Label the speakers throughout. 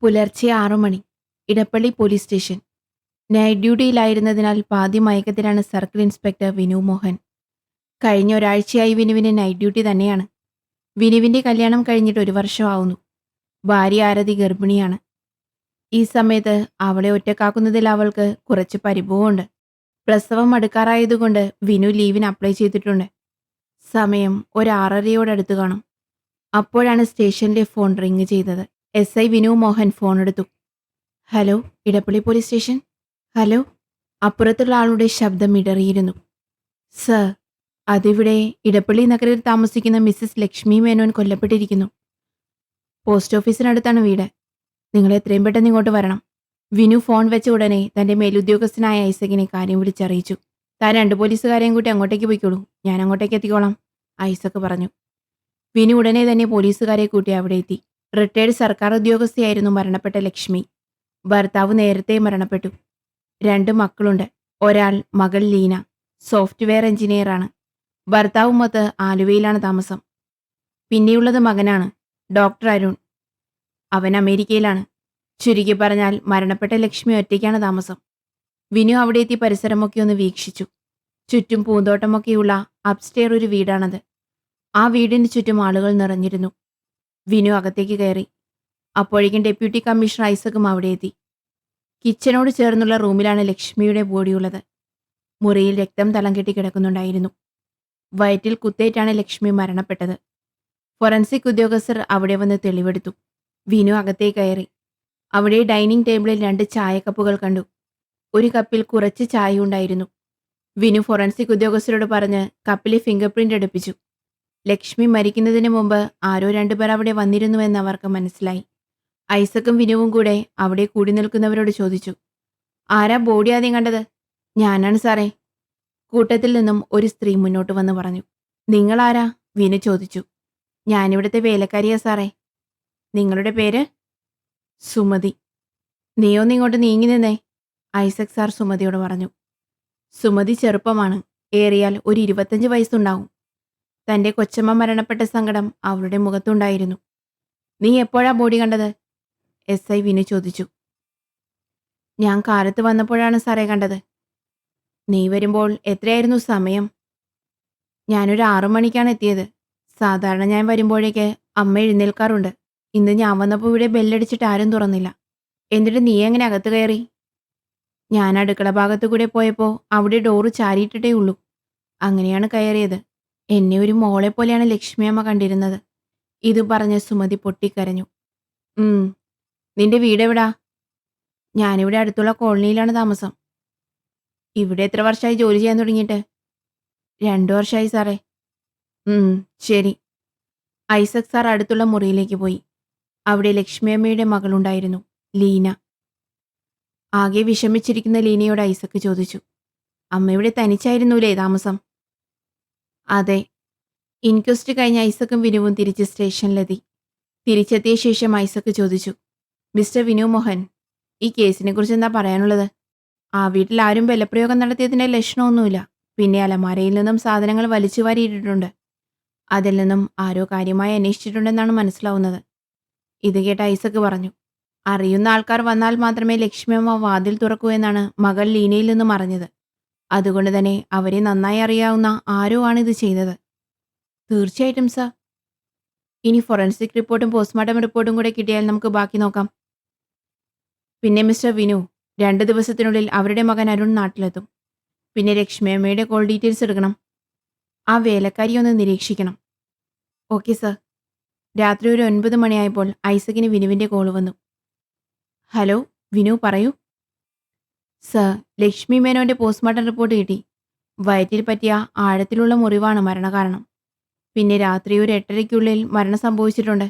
Speaker 1: പുലർച്ചെ 6 മണി. Edappally police station. Night ഡ്യൂട്ടിയിലായിരുന്നതിനാൽ പാതി മയക്കത്തിലാണ് സർക്കിൾ ഇൻസ്പെക്ടർ വിനു മോഹൻ. കഴിഞ്ഞ ഒരാഴ്ചയായി വിനുവിന് നൈറ്റ് ഡ്യൂട്ടി തന്നെയാണ്. വിനുവിന്റെ കല്യാണം കഴിഞ്ഞിട്ട് 1 വർഷമാവുന്നു. ഭാര്യ ആരതി ഗർഭിണിയാണ്. ഈ സമയത്ത് അവളെ ഒറ്റക്കാക്കുന്നതിൽ അവൾക്ക് കുറച്ച് പരിഭവമുണ്ട്. പ്രസവം അടുക്കാറായതുകൊണ്ട് വിനു ലീവിന് അപ്ലൈ ചെയ്തിട്ടുണ്ട്. സമയം ഒരു 6:30 കാണും. അപ്പോഴാണ് സ്റ്റേഷനിലെ ഫോൺ റിങ് ചെയ്തത്. SI വിനു മോഹൻ ഫോണെടുത്തു. Hello, Edappally police station. Hello. അപ്പുറത്തുള്ള ആളുടെ ശബ്ദം ഇടറിയിരുന്നു. സർ, അതിവിടെ ഇടപ്പള്ളി നഗരിൽ താമസിക്കുന്ന മിസ്സിസ് ലക്ഷ്മി മേനോൻ കൊല്ലപ്പെട്ടിരിക്കുന്നു. പോസ്റ്റ് ഓഫീസിനടുത്താണ് വീട്. നിങ്ങൾ എത്രയും പെട്ടെന്ന് ഇങ്ങോട്ട് വരണം. വിനു ഫോൺ വെച്ച ഉടനെ തന്റെ മേലുദ്യോഗസ്ഥനായ ഐസക്കിനെ കാര്യം വിളിച്ചറിയിച്ചു. താൻ 2 പോലീസുകാരെയും കൂട്ടി അങ്ങോട്ടേക്ക് പോയിക്കോളൂ, ഞാൻ അങ്ങോട്ടേക്ക് എത്തിക്കോളാം, ഐസക്ക് പറഞ്ഞു. വിനു ഉടനെ തന്നെ പോലീസുകാരെ കൂട്ടി അവിടെ എത്തി. റിട്ടയർഡ് സർക്കാർ ഉദ്യോഗസ്ഥയായിരുന്നു മരണപ്പെട്ട ലക്ഷ്മി. ഭർത്താവ് നേരത്തെ മരണപ്പെട്ടു. 2 മക്കളുണ്ട്. ഒരാൾ മകൾ ലീന, സോഫ്റ്റ്വെയർ എഞ്ചിനീയറാണ്. ഭർത്താവുമൊത്ത് ആലുവയിലാണ് താമസം. പിന്നെയുള്ളത് മകനാണ്, ഡോക്ടർ അരുൺ. അവൻ അമേരിക്കയിലാണ്. ചുരുക്കി പറഞ്ഞാൽ മരണപ്പെട്ട ലക്ഷ്മി ഒറ്റയ്ക്കാണ് താമസം. വിനു അവിടെ എത്തി പരിസരമൊക്കെ ഒന്ന് വീക്ഷിച്ചു. ചുറ്റും പൂന്തോട്ടമൊക്കെയുള്ള അപ്സ്റ്റെയർ ഒരു വീടാണത്. ആ വീടിന് ചുറ്റും ആളുകൾ നിറഞ്ഞിരുന്നു. വിനു അകത്തേക്ക് കയറി. അപ്പോഴേക്കും ഡെപ്യൂട്ടി കമ്മീഷണർ ഐസക്കും അവിടെ എത്തി. കിച്ചനോട് ചേർന്നുള്ള റൂമിലാണ് ലക്ഷ്മിയുടെ ബോഡിയുള്ളത്. മുറിയിൽ രക്തം തളം കെട്ടി കിടക്കുന്നുണ്ടായിരുന്നു. വയറ്റിൽ കുത്തേറ്റാണ് ലക്ഷ്മി മരണപ്പെട്ടത്. ഫോറൻസിക് ഉദ്യോഗസ്ഥർ അവിടെ വന്ന് തെളിവെടുത്തു. വിനു അകത്തേക്ക് കയറി. അവിടെ ഡൈനിങ് ടേബിളിൽ 2 ചായക്കപ്പുകൾ കണ്ടു. ഒരു കപ്പിൽ കുറച്ച് ചായ ഉണ്ടായിരുന്നു. വിനു ഫോറൻസിക് ഉദ്യോഗസ്ഥരോട് പറഞ്ഞ് കപ്പിലെ ഫിംഗർ പ്രിന്റ് എടുപ്പിച്ചു. ലക്ഷ്മി മരിക്കുന്നതിന് മുമ്പ് ആരോ 2 പേർ അവിടെ വന്നിരുന്നുവെന്ന് അവർക്ക് മനസ്സിലായി. ഐസക്കും വിനുവും കൂടെ അവിടെ കൂടി നിൽക്കുന്നവരോട് ചോദിച്ചു, ആരാ ബോഡി ആദ്യം കണ്ടത്? ഞാനാണ് സാറേ. കൂട്ടത്തിൽ നിന്നും ഒരു സ്ത്രീ മുന്നോട്ട് വന്ന് പറഞ്ഞു. നിങ്ങളാരാ? വിനു ചോദിച്ചു. ഞാനിവിടുത്തെ വേലക്കാരിയാ സാറേ. നിങ്ങളുടെ പേര്? സുമതി. നീയൊന്നിങ്ങോട്ട് നീങ്ങി നിന്നേ, ഐസക് സാർ സുമതിയോട് പറഞ്ഞു. സുമതി ചെറുപ്പമാണ്, ഏറിയാൽ ഒരു 25 വയസ്സുണ്ടാവും. തന്റെ കൊച്ചമ്മ മരണപ്പെട്ട സങ്കടം അവളുടെ മുഖത്തുണ്ടായിരുന്നു. നീ എപ്പോഴാ ബോഡി കണ്ടത്? SI വിനു ചോദിച്ചു. ഞാൻ കാലത്ത് വന്നപ്പോഴാണ് സാറേ കണ്ടത്. നീ വരുമ്പോൾ എത്രയായിരുന്നു സമയം? ഞാനൊരു 6 മണിക്കാണ് എത്തിയത്. സാധാരണ ഞാൻ വരുമ്പോഴേക്ക് അമ്മ എഴുന്നേൽക്കാറുണ്ട്. ഇന്ന് ഞാൻ വന്നപ്പോൾ ഇവിടെ ബെല്ലടിച്ചിട്ട് ആരും തുറന്നില്ല. എന്നിട്ട് നീ എങ്ങനെ അകത്ത് കയറി? ഞാൻ അടുക്കള ഭാഗത്തു കൂടെ പോയപ്പോൾ അവിടെ ഡോറ് ചാരിയിട്ടിട്ടേ ഉള്ളൂ. അങ്ങനെയാണ് കയറിയത്. എന്നെ ഒരു മോളെ പോലെയാണ് ലക്ഷ്മിയമ്മ കണ്ടിരുന്നത്. ഇത് പറഞ്ഞ് സുമതി പൊട്ടിക്കരഞ്ഞു. നിന്റെ വീടെവിടാ? ഞാനിവിടെ അടുത്തുള്ള കോളനിയിലാണ് താമസം. ഇവിടെ എത്ര വർഷമായി ജോലി ചെയ്യാൻ തുടങ്ങിയിട്ട്? 2 വർഷമായി സാറേ. ശരി. ഐസക് സാർ അടുത്തുള്ള മുറിയിലേക്ക് പോയി. അവിടെ ലക്ഷ്മിയമ്മയുടെ മകളുണ്ടായിരുന്നു, ലീന. ആകെ വിഷമിച്ചിരിക്കുന്ന ലീനയോട് ഐസക് ചോദിച്ചു, അമ്മയുടെ തനിച്ചായിരുന്നൂലേ താമസം? അതെ. ഇൻക്വസ്റ്റ് കഴിഞ്ഞ ഐസക്കും വിനുവും തിരിച്ച് സ്റ്റേഷനിലെത്തി. തിരിച്ചെത്തിയ ശേഷം ഐസക് ചോദിച്ചു, മിസ്റ്റർ വിനു മോഹൻ, ഈ കേസിനെ കുറിച്ച് എന്താ പറയാനുള്ളത്? ആ വീട്ടിൽ ആരും ബലപ്രയോഗം നടത്തിയതിന്റെ ലക്ഷണമൊന്നുമില്ല. പിന്നെ അലമാരയിൽ നിന്നും സാധനങ്ങൾ വലിച്ചു വാരിയിട്ടിട്ടുണ്ട്. അതിൽ നിന്നും ആരോ കാര്യമായി അന്വേഷിച്ചിട്ടുണ്ടെന്നാണ് മനസ്സിലാവുന്നത്. ഇത് കേട്ട ഐസക് പറഞ്ഞു, അറിയുന്ന ആൾക്കാർ വന്നാൽ മാത്രമേ ലക്ഷ്മിയമ്മ വാതിൽ തുറക്കൂ എന്നാണ് മകൾ ലീനയിൽ നിന്നും അറിഞ്ഞത്. അതുകൊണ്ട് തന്നെ അവരെ നന്നായി അറിയാവുന്ന ആരോ ആണ് ഇത് ചെയ്തത്. തീർച്ചയായിട്ടും സാർ. ഇനി ഫോറൻസിക് റിപ്പോർട്ടും പോസ്റ്റ്മോർട്ടം റിപ്പോർട്ടും കൂടെ കിട്ടിയാൽ നമുക്ക് ബാക്കി നോക്കാം. പിന്നെ മിസ്റ്റർ വിനു, 2 ദിവസത്തിനുള്ളിൽ അവരുടെ മകൻ അരുൺ നാട്ടിലെത്തും. പിന്നെ ലക്ഷ്മിയമ്മയുടെ കോൾ ഡീറ്റെയിൽസ് എടുക്കണം. ആ വേലക്കാരി ഒന്ന് നിരീക്ഷിക്കണം. Okay sir. രാത്രി ഒരു 9 മണിയായപ്പോൾ ഐസക്കിന് വിനുവിന്റെ കോൾ വന്നു. ഹലോ, വിനു പറയൂ. സർ, ലക്ഷ്മി മേനോന്റെ പോസ്റ്റ്മോർട്ടം റിപ്പോർട്ട് കിട്ടി. വയറ്റിൽ പറ്റിയ ആഴത്തിലുള്ള മുറിവാണ് മരണകാരണം. പിന്നെ രാത്രി ഒരു 8:30-ക്കുള്ളിൽ മരണം സംഭവിച്ചിട്ടുണ്ട്.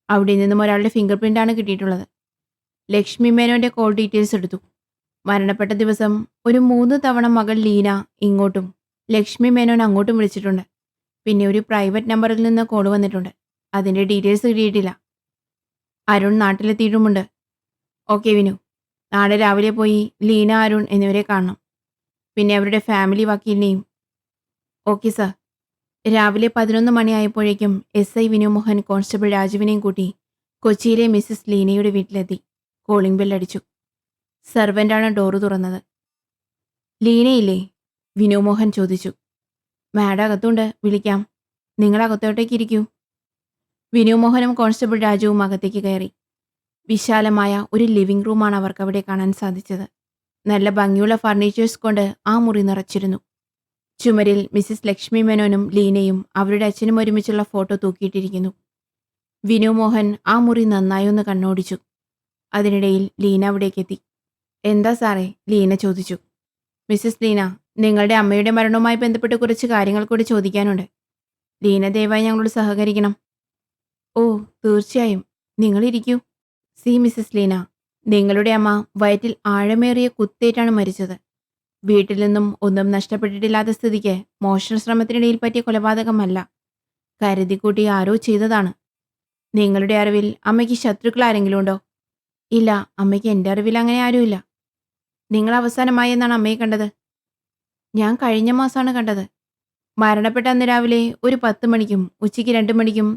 Speaker 1: അവിടെ നിന്നും ഒരാളുടെ ഫിംഗർ പ്രിന്റാണ് കിട്ടിയിട്ടുള്ളത്. ലക്ഷ്മി മേനോന്റെ കോൾ ഡീറ്റെയിൽസ് എടുത്തു. മരണപ്പെട്ട ദിവസം ഒരു 3 തവണ മകൾ ലീന ഇങ്ങോട്ടും ലക്ഷ്മി മേനോൻ അങ്ങോട്ടും വിളിച്ചിട്ടുണ്ട്. പിന്നെ ഒരു പ്രൈവറ്റ് നമ്പറിൽ നിന്ന് കോൾ വന്നിട്ടുണ്ട്. അതിന്റെ ഡീറ്റെയിൽസ് കിട്ടിയിട്ടില്ല. അരുൺ നാട്ടിലെത്തിയിട്ടുമുണ്ട്. ഓക്കെ വിനു, നാളെ രാവിലെ പോയി ലീന, അരുൺ എന്നിവരെ കാണണം. പിന്നെ അവരുടെ ഫാമിലി വക്കീലിനെയും. Okay sir. രാവിലെ 11 മണിയായപ്പോഴേക്കും SI വിനു മോഹൻ കോൺസ്റ്റബിൾ രാജുവിനെയും കൂട്ടി കൊച്ചിയിലെ മിസ്സിസ് ലീനയുടെ വീട്ടിലെത്തി. കോളിംഗ് ബെല്ലടിച്ചു. സെർവൻ്റാണ് ഡോറ് തുറന്നത്. ലീനയില്ലേ? വിനു മോഹൻ ചോദിച്ചു. മാഡം അകത്തുണ്ട്, വിളിക്കാം. നിങ്ങൾ അകത്തോട്ടേക്ക് ഇരിക്കൂ. വിനു മോഹനും കോൺസ്റ്റബിൾ രാജുവും അകത്തേക്ക് കയറി. വിശാലമായ ഒരു ലിവിംഗ് റൂമാണ് അവർക്ക് അവിടെ കാണാൻ സാധിച്ചത്. നല്ല ഭംഗിയുള്ള ഫർണിച്ചേഴ്സ് കൊണ്ട് ആ മുറി നിറച്ചിരുന്നു. ചുമരിൽ മിസ്സിസ് ലക്ഷ്മി മേനോനും ലീനയും അവരുടെ അച്ഛനും ഒരുമിച്ചുള്ള ഫോട്ടോ തൂക്കിയിട്ടിരിക്കുന്നു. വിനു മോഹൻ ആ മുറി നന്നായി ഒന്ന് കണ്ണോടിച്ചു. അതിനിടയിൽ ലീന അവിടേക്കെത്തി. എന്താ സാറേ? ലീന ചോദിച്ചു. മിസ്സിസ് ലീന, നിങ്ങളുടെ അമ്മയുടെ മരണവുമായി ബന്ധപ്പെട്ട് കുറച്ച് കാര്യങ്ങൾ കൂടി ചോദിക്കാനുണ്ട്. ലീന ദയവായി ഞങ്ങളോട് സഹകരിക്കണം. ഓ, തീർച്ചയായും. നിങ്ങളിരിക്കൂ. സി മിസ്സിസ് ലീന, നിങ്ങളുടെ അമ്മ വയറ്റിൽ ആഴമേറിയ കുത്തേറ്റാണ് മരിച്ചത്. വീട്ടിൽ നിന്നും ഒന്നും നഷ്ടപ്പെട്ടിട്ടില്ലാത്ത സ്ഥിതിക്ക് മോഷണ ശ്രമത്തിനിടയിൽ പറ്റിയ കൊലപാതകമല്ല. കരുതിക്കൂട്ടി ആരോ ചെയ്തതാണ്. നിങ്ങളുടെ അറിവിൽ അമ്മയ്ക്ക് ശത്രുക്കൾ ആരെങ്കിലും ഉണ്ടോ? ഇല്ല, അമ്മയ്ക്ക് എൻ്റെ അറിവിൽ അങ്ങനെ ആരുമില്ല. നിങ്ങൾ അവസാനമായി എന്നാണ് അമ്മയെ കണ്ടത്? ഞാൻ കഴിഞ്ഞ മാസമാണ് കണ്ടത്. മരണപ്പെട്ട അന്ന് രാവിലെ ഒരു 10 മണിക്കും ഉച്ചയ്ക്ക് 2 മണിക്കും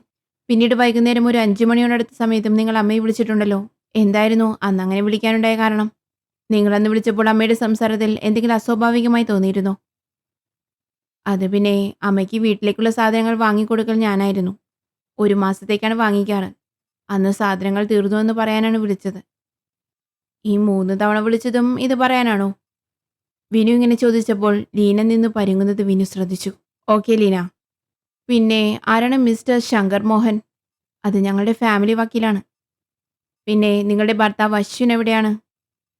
Speaker 1: പിന്നീട് വൈകുന്നേരം ഒരു 5 മണിയോടടുത്ത സമയത്തും നിങ്ങൾ അമ്മയെ വിളിച്ചിട്ടുണ്ടല്ലോ. എന്തായിരുന്നു അന്ന് അങ്ങനെ വിളിക്കാനുണ്ടായ കാരണം? നിങ്ങളന്ന് വിളിച്ചപ്പോൾ അമ്മയുടെ സംസാരത്തിൽ എന്തെങ്കിലും അസ്വാഭാവികമായി തോന്നിയിരുന്നോ? അത് പിന്നെ അമ്മയ്ക്ക് വീട്ടിലേക്കുള്ള സാധനങ്ങൾ വാങ്ങിക്കൊടുക്കൽ ഞാനായിരുന്നു. 1 മാസത്തേക്കാണ് വാങ്ങിക്കാറ്. അന്ന് സാധനങ്ങൾ തീർന്നുവെന്ന് പറയാനാണ് വിളിച്ചത്. ഈ 3 തവണ വിളിച്ചതും ഇത് പറയാനാണോ? വിനു ഇങ്ങനെ ചോദിച്ചപ്പോൾ ലീന നിന്ന് പരുങ്ങുന്നത് വിനു ശ്രദ്ധിച്ചു. ഓക്കെ ലീന. പിന്നെ ആരാണ് മിസ്റ്റർ ശങ്കർ മോഹൻ? അത് ഞങ്ങളുടെ ഫാമിലി വക്കീലാണ്. പിന്നെ നിങ്ങളുടെ ഭർത്താവ് അശ്വിൻ എവിടെയാണ്?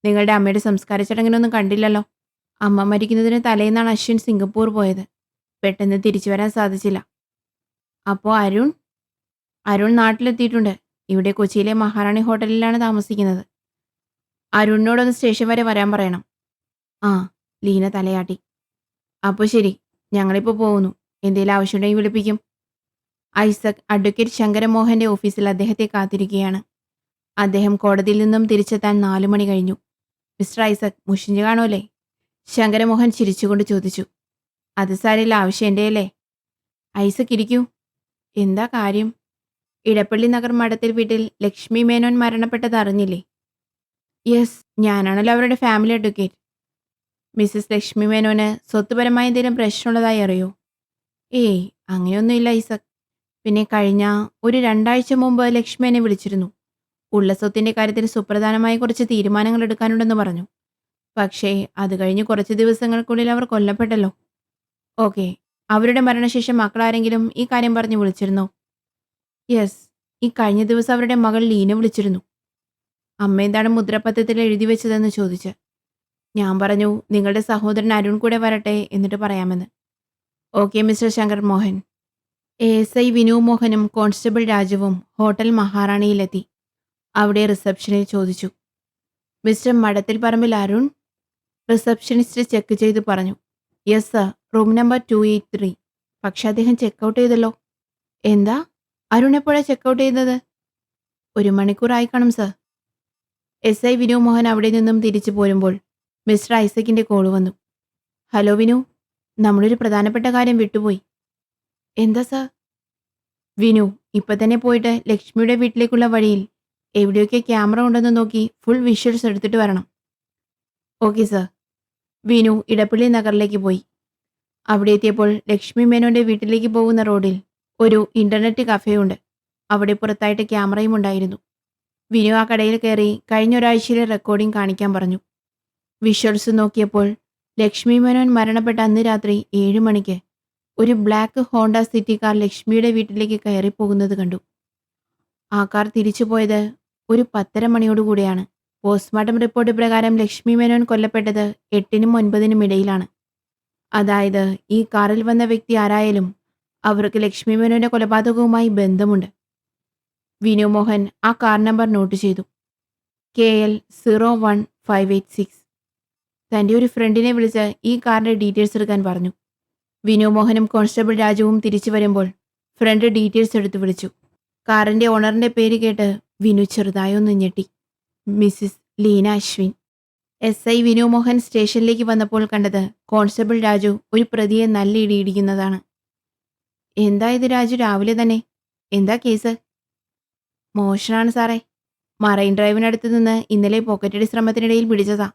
Speaker 1: നിങ്ങളുടെ അമ്മയുടെ സംസ്കാര ചടങ്ങിനൊന്നും കണ്ടില്ലല്ലോ. അമ്മ മരിക്കുന്നതിന് തലേന്നാണ് അശ്വിൻ സിംഗപ്പൂർ പോയത്. പെട്ടെന്ന് തിരിച്ചു വരാൻ സാധിച്ചില്ല. അപ്പോൾ അരുൺ? അരുൺ നാട്ടിലെത്തിയിട്ടുണ്ട്. ഇവിടെ കൊച്ചിയിലെ മഹാറാണി ഹോട്ടലിലാണ് താമസിക്കുന്നത്. അരുണിനോടൊന്ന് സ്റ്റേഷൻ വരെ വരാൻ പറയണം. ആ, ലീന തലയാട്ടി. അപ്പോൾ ശരി, ഞങ്ങളിപ്പോൾ പോകുന്നു. എന്തെങ്കിലും ആവശ്യമുണ്ടെങ്കിൽ വിളിപ്പിക്കും. ഐസക് അഡ്വക്കേറ്റ് ശങ്കരമോഹന്റെ ഓഫീസിൽ അദ്ദേഹത്തെ കാത്തിരിക്കുകയാണ്. അദ്ദേഹം കോടതിയിൽ നിന്നും തിരിച്ചെത്താൻ 4 മണി കഴിഞ്ഞു. മിസ്റ്റർ ഐസക്, മുഷിഞ്ഞു കാണുമല്ലേ? ശങ്കരമോഹൻ ചിരിച്ചുകൊണ്ട് ചോദിച്ചു. അത് സാരില്ല, ആവശ്യം എൻ്റെയല്ലേ. ഐസക് ഇരിക്കൂ. എന്താ കാര്യം? ഇടപ്പള്ളി നഗർ മഠത്തിൽ വീട്ടിൽ ലക്ഷ്മി മേനോൻ മരണപ്പെട്ടത് അറിഞ്ഞില്ലേ? യെസ്, ഞാനാണല്ലോ അവരുടെ ഫാമിലി അഡ്വക്കേറ്റ്. മിസ്സിസ് ലക്ഷ്മി മേനോന് സ്വത്തുപരമായ എന്തെങ്കിലും പ്രശ്നമുള്ളതായി അറിയോ? ഏയ്, അങ്ങനെയൊന്നുമില്ല ഐസക്. പിന്നെ കഴിഞ്ഞ ഒരു 2 ആഴ്ച മുമ്പ് ലക്ഷ്മി എന്നെ വിളിച്ചിരുന്നു. ഉള്ള സ്വത്തിൻ്റെ കാര്യത്തിൽ സുപ്രധാനമായ കുറച്ച് തീരുമാനങ്ങൾ എടുക്കാനുണ്ടെന്ന് പറഞ്ഞു. പക്ഷേ അത് കഴിഞ്ഞ് കുറച്ച് ദിവസങ്ങൾക്കുള്ളിൽ അവർ കൊല്ലപ്പെട്ടല്ലോ. ഓക്കെ, അവരുടെ മരണശേഷം മക്കളാരെങ്കിലും ഈ കാര്യം പറഞ്ഞ് വിളിച്ചിരുന്നോ? യെസ്, ഈ കഴിഞ്ഞ ദിവസം അവരുടെ മകൾ ലീന വിളിച്ചിരുന്നു. അമ്മ എന്താണ് മുദ്രപത്രത്തിൽ എഴുതി വെച്ചതെന്ന് ചോദിച്ച്. ഞാൻ പറഞ്ഞു നിങ്ങളുടെ സഹോദരൻ അരുൺ കൂടെ വരട്ടെ, എന്നിട്ട് പറയാമെന്ന്. Okay mister Shankar Mohan. ASI Vinu മോഹനും കോൺസ്റ്റബിൾ രാജുവും ഹോട്ടൽ മഹാറാണിയിലെത്തി. അവിടെ റിസപ്ഷനിൽ ചോദിച്ചു. മിസ്റ്റർ മഠത്തിൽ പറമ്പിൽ അരുൺ? റിസപ്ഷനിസ്റ്റ് ചെക്ക് ചെയ്ത് പറഞ്ഞു. Yes sir, room number 283. പക്ഷെ അദ്ദേഹം ചെക്കൗട്ട് ചെയ്തല്ലോ. എന്താ? അരുൺ എപ്പോഴാണ് ചെക്കൗട്ട് ചെയ്തത്? 1 മണിക്കൂറായി കാണും സർ. SI വിനു മോഹൻ അവിടെ നിന്നും തിരിച്ചു പോരുമ്പോൾ മിസ്റ്റർ ഐസക്കിൻ്റെ കോൾ വന്നു. ഹലോ വിനു, നമ്മളൊരു പ്രധാനപ്പെട്ട കാര്യം വിട്ടുപോയി. എന്താ സർ? വിനു, ഇപ്പം തന്നെ പോയിട്ട് ലക്ഷ്മിയുടെ വീട്ടിലേക്കുള്ള വഴിയിൽ എവിടെയൊക്കെ ക്യാമറ ഉണ്ടെന്ന് നോക്കി ഫുൾ വിഷ്വൽസ് എടുത്തിട്ട് വരണം. Okay sir. വിനു ഇടപ്പള്ളി നഗറിലേക്ക് പോയി. അവിടെ എത്തിയപ്പോൾ ലക്ഷ്മി മേനോന്റെ വീട്ടിലേക്ക് പോകുന്ന റോഡിൽ ഒരു ഇന്റർനെറ്റ് കഫേ ഉണ്ട്. അവിടെ പുറത്തായിട്ട് ക്യാമറയും ഉണ്ടായിരുന്നു. വിനു ആ കടയിൽ കയറി കഴിഞ്ഞ ഒരാഴ്ചയിലെ റെക്കോർഡിംഗ് കാണിക്കാൻ പറഞ്ഞു. വിഷ്വൽസ് നോക്കിയപ്പോൾ ലക്ഷ്മി മേനോൻ മരണപ്പെട്ട അന്ന് രാത്രി 7 മണിക്ക് ഒരു ബ്ലാക്ക് ഹോണ്ട സിറ്റി കാർ ലക്ഷ്മിയുടെ വീട്ടിലേക്ക് കയറിപ്പോകുന്നത് കണ്ടു. ആ കാർ തിരിച്ചു പോയത് ഒരു 10:30 മണിയോടുകൂടിയാണ്. പോസ്റ്റ്മോർട്ടം റിപ്പോർട്ട് പ്രകാരം ലക്ഷ്മി മേനോൻ കൊല്ലപ്പെട്ടത് 8-നും 9-നും ഇടയിലാണ്. അതായത് ഈ കാറിൽ വന്ന വ്യക്തി ആരായാലും അവർക്ക് ലക്ഷ്മി മേനോന്റെ കൊലപാതകവുമായി ബന്ധമുണ്ട്. വിനു മോഹൻ ആ കാർ നമ്പർ നോട്ട് ചെയ്തു. KL 01586. തൻ്റെ ഒരു ഫ്രണ്ടിനെ വിളിച്ച് ഈ കാറിൻ്റെ ഡീറ്റെയിൽസ് എടുക്കാൻ പറഞ്ഞു. വിനു മോഹനും കോൺസ്റ്റബിൾ രാജുവും തിരിച്ചു വരുമ്പോൾ ഫ്രണ്ട് ഡീറ്റെയിൽസ് എടുത്ത് വിളിച്ചു. കാറിൻ്റെ ഓണറിൻ്റെ പേര് കേട്ട് വിനു ചെറുതായൊന്ന് ഞെട്ടി. മിസ്സിസ് ലീന അശ്വിൻ. SI വിനു മോഹൻ സ്റ്റേഷനിലേക്ക് വന്നപ്പോൾ കണ്ടത് കോൺസ്റ്റബിൾ രാജു ഒരു പ്രതിയെ നല്ല ഇടിയിടിക്കുന്നതാണ്. എന്താ ഇത് രാജു, രാവിലെ തന്നെ? എന്താ കേസ്? മോഷണാണ് സാറേ. മറൈൻ ഡ്രൈവിനടുത്ത് നിന്ന് ഇന്നലെ പോക്കറ്റടി ശ്രമത്തിനിടയിൽ പിടിച്ചതാ.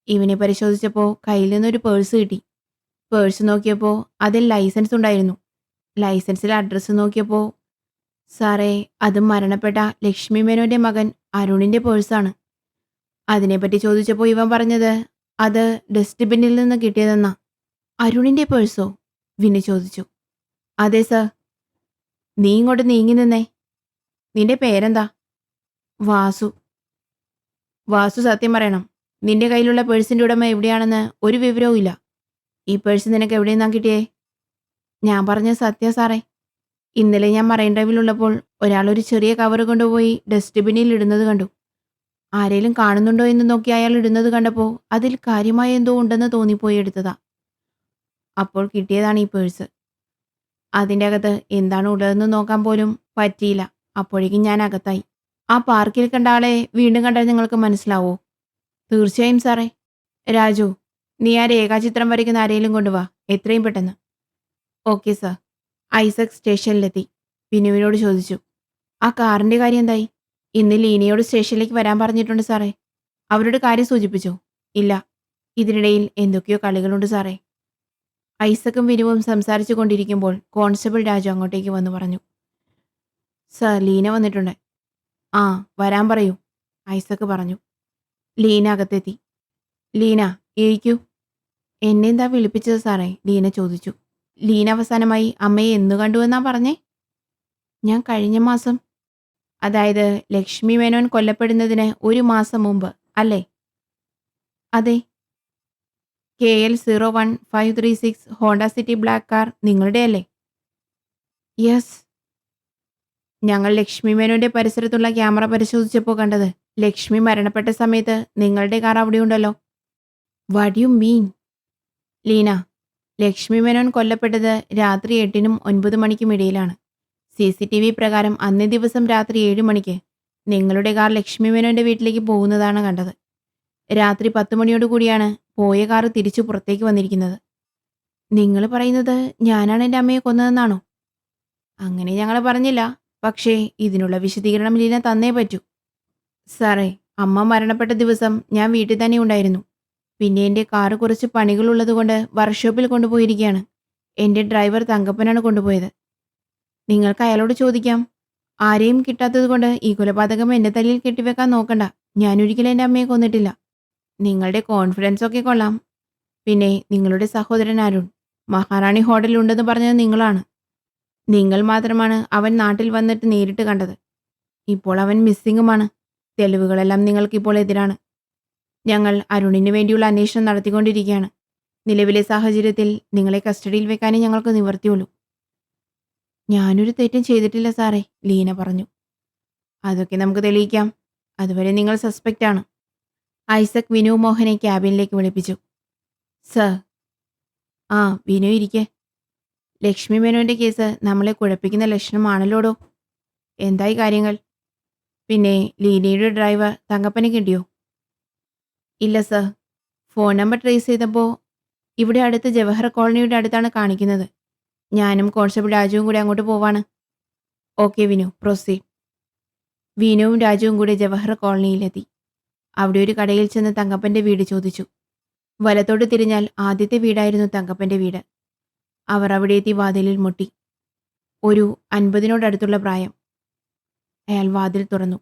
Speaker 1: ഇവനെ പരിശോധിച്ചപ്പോൾ കയ്യിൽ നിന്നൊരു പേഴ്സ് കിട്ടി. പേഴ്സ് നോക്കിയപ്പോൾ അതിൽ ലൈസൻസ് ഉണ്ടായിരുന്നു. ലൈസൻസിലെ അഡ്രസ്സ് നോക്കിയപ്പോൾ സാറേ, അത് മരണപ്പെട്ട ലക്ഷ്മി മേനോന്റെ മകൻ അരുണിന്റെ പേഴ്സാണ്. അതിനെപ്പറ്റി ചോദിച്ചപ്പോൾ ഇവൻ പറഞ്ഞത് അത് ഡസ്റ്റ്ബിന്നിൽ നിന്ന് കിട്ടിയതെന്നാ. അരുണിന്റെ പേഴ്സോ? വിനു ചോദിച്ചു. അതെ സർ. നീ ഇങ്ങോട്ട് നീങ്ങി നിന്നേ. നിന്റെ പേരെന്താ? വാസു. വാസു, സത്യം പറയണം. നിന്റെ കയ്യിലുള്ള പേഴ്സിന്റെ ഉടമ എവിടെയാണെന്ന് ഒരു വിവരവും ഇല്ല. ഈ പേഴ്സ് നിനക്ക് എവിടെ നിന്നാ കിട്ടിയേ? ഞാൻ പറഞ്ഞ സത്യ സാറേ. ഇന്നലെ ഞാൻ മറൈൻ ഡ്രൈവിലുള്ളപ്പോൾ ഒരാൾ ഒരു ചെറിയ കവർ കൊണ്ടുപോയി ഡസ്റ്റ്ബിന്നിൽ ഇടുന്നത് കണ്ടു. ആരേലും കാണുന്നുണ്ടോ എന്ന് നോക്കി അയാൾ ഇടുന്നത് കണ്ടപ്പോൾ അതിൽ കാര്യമായ എന്തോ ഉണ്ടെന്ന് തോന്നിപ്പോയി എടുത്തതാ. അപ്പോൾ കിട്ടിയതാണ് ഈ പേഴ്സ്. അതിൻ്റെ അകത്ത് എന്താണ് ഉള്ളതെന്ന് നോക്കാൻ പോലും പറ്റിയില്ല. അപ്പോഴേക്കും ഞാൻ അകത്തായി. ആ പാർക്കിൽ കണ്ട ആളെ വീണ്ടും കണ്ടാൽ നിങ്ങൾക്ക് മനസ്സിലാവോ? തീർച്ചയായും സാറേ. രാജു, നീ ആ രേഖാചിത്രം വരയ്ക്കുന്ന ആരെയും കൊണ്ടുവാ, എത്രയും പെട്ടെന്ന്. Okay sir. ഐസക് സ്റ്റേഷനിലെത്തി. വിനുവിനോട് ചോദിച്ചു, ആ കാറിന്റെ കാര്യം എന്തായി? ഇന്ന് ലീനയോട് സ്റ്റേഷനിലേക്ക് വരാൻ പറഞ്ഞിട്ടുണ്ട് സാറേ. അവരോട് കാര്യം സൂചിപ്പിച്ചോ? ഇല്ല. ഇതിനിടയിൽ എന്തൊക്കെയോ കളികളുണ്ട് സാറേ. ഐസക്കും വിനുവും സംസാരിച്ചു കൊണ്ടിരിക്കുമ്പോൾ കോൺസ്റ്റബിൾ രാജു അങ്ങോട്ടേക്ക് വന്നു പറഞ്ഞു, സർ, ലീന വന്നിട്ടുണ്ട്. ആ, വരാൻ പറയൂ, ഐസക്ക് പറഞ്ഞു. ലീന അകത്തെത്തി. ലീന, ഇരിക്കൂ. എന്നെന്താ വിളിപ്പിച്ചത് സാറേ? ലീന ചോദിച്ചു. ലീന അവസാനമായി അമ്മയെ എന്നു കണ്ടുവെന്നാ പറഞ്ഞേ? ഞാൻ കഴിഞ്ഞ മാസം. അതായത് ലക്ഷ്മി മേനോൻ കൊല്ലപ്പെടുന്നതിന് 1 മാസം മുമ്പ് അല്ലേ? അതെ. KL01536 Honda city black car നിങ്ങളുടെ അല്ലേ? യെസ്. ഞങ്ങൾ ലക്ഷ്മി മേനോന്റെ പരിസരത്തുള്ള ക്യാമറ പരിശോധിച്ചപ്പോൾ കണ്ടത് ലക്ഷ്മി മരണപ്പെട്ട സമയത്ത് നിങ്ങളുടെ കാർ അവിടെയുണ്ടല്ലോ. What you mean? Leena, Lakshmi Menon കൊല്ലപ്പെട്ടത് രാത്രി 8-നും 9 മണിക്കും ഇടയിലാണ്. CCTV പ്രകാരം അന്നേ ദിവസം രാത്രി 7 മണിക്ക് നിങ്ങളുടെ കാർ ലക്ഷ്മി മേനോന്റെ വീട്ടിലേക്ക് പോകുന്നതാണ് കണ്ടത്. രാത്രി 10 മണിയോടുകൂടിയാണ് പോയ കാർ തിരിച്ചു പുറത്തേക്ക് വന്നിരിക്കുന്നത്. നിങ്ങൾ പറയുന്നത് ഞാനാണ് എൻ്റെ അമ്മയെ കൊന്നതെന്നാണോ? അങ്ങനെ ഞങ്ങൾ പറഞ്ഞില്ല. പക്ഷേ ഇതിനുള്ള വിശദീകരണം ലീന തന്നേ പറ്റൂ. സാറേ, അമ്മ മരണപ്പെട്ട ദിവസം ഞാൻ വീട്ടിൽ തന്നെ ഉണ്ടായിരുന്നു. പിന്നെ എൻ്റെ കാറ് കുറച്ച് പണികളുള്ളതുകൊണ്ട് വർക്ക്ഷോപ്പിൽ കൊണ്ടുപോയിരിക്കുകയാണ്. എൻ്റെ ഡ്രൈവർ തങ്കപ്പനാണ് കൊണ്ടുപോയത്. നിങ്ങൾക്ക് അയാളോട് ചോദിക്കാം. ആരെയും കിട്ടാത്തതുകൊണ്ട് ഈ കൊലപാതകം എൻ്റെ തലയിൽ കെട്ടിവെക്കാൻ നോക്കണ്ട. ഞാനൊരിക്കലും എൻ്റെ അമ്മയെ കൊന്നിട്ടില്ല. നിങ്ങളുടെ കോൺഫിഡൻസ് ഒക്കെ കൊള്ളാം. പിന്നെ നിങ്ങളുടെ സഹോദരൻ അരുൺ മഹാറാണി ഹോട്ടലിൽ ഉണ്ടെന്ന് പറഞ്ഞത് നിങ്ങളാണ്. നിങ്ങൾ മാത്രമാണ് അവൻ നാട്ടിൽ വന്നിട്ട് നേരിട്ട് കണ്ടത്. ഇപ്പോൾ അവൻ മിസ്സിങ്ങുമാണ്. തെളിവുകളെല്ലാം നിങ്ങൾക്കിപ്പോൾ എതിരാണ്. ഞങ്ങൾ അരുണിന് വേണ്ടിയുള്ള അന്വേഷണം നടത്തിക്കൊണ്ടിരിക്കുകയാണ്. നിലവിലെ സാഹചര്യത്തിൽ നിങ്ങളെ കസ്റ്റഡിയിൽ വെക്കാനേ ഞങ്ങൾക്ക് നിവർത്തിയുള്ളൂ. ഞാനൊരു തെറ്റും ചെയ്തിട്ടില്ല സാറേ, ലീന പറഞ്ഞു. അതൊക്കെ നമുക്ക് തെളിയിക്കാം. അതുവരെ നിങ്ങൾ സസ്പെക്റ്റാണ്. ഐസക് വിനു മോഹനെ ക്യാബിനിലേക്ക് വിളിപ്പിച്ചു. സർ. ആ, വിനു ഇരിക്കെ. ലക്ഷ്മി മേനോന്റെ കേസ് നമ്മളെ കുഴപ്പിക്കുന്ന ലക്ഷണമാണല്ലോടോ. എന്തായി കാര്യങ്ങൾ? പിന്നെ ലീനയുടെ ഡ്രൈവർ തങ്കപ്പനെ കിട്ടിയോ? ഇല്ല സർ. ഫോൺ നമ്പർ ട്രേസ് ചെയ്തപ്പോൾ ഇവിടെ അടുത്ത് ജവഹർ കോളനിയുടെ അടുത്താണ് കാണിക്കുന്നത്. ഞാനും കോൺസ്റ്റബിൾ രാജുവും കൂടി അങ്ങോട്ട് പോവാണ്. Okay Vinu, proceed. വിനുവും രാജുവും കൂടി ജവഹർ കോളനിയിലെത്തി. അവിടെ ഒരു കടയിൽ ചെന്ന് തങ്കപ്പന്റെ വീട് ചോദിച്ചു. വലത്തോട്ട് തിരിഞ്ഞാൽ ആദ്യത്തെ വീടായിരുന്നു തങ്കപ്പന്റെ വീട്. അവർ അവിടെ എത്തി വാതിലിൽ മുട്ടി. ഒരു 50നോടടുത്തുള്ള പ്രായം. അയാൾ വാതിൽ തുറന്നു.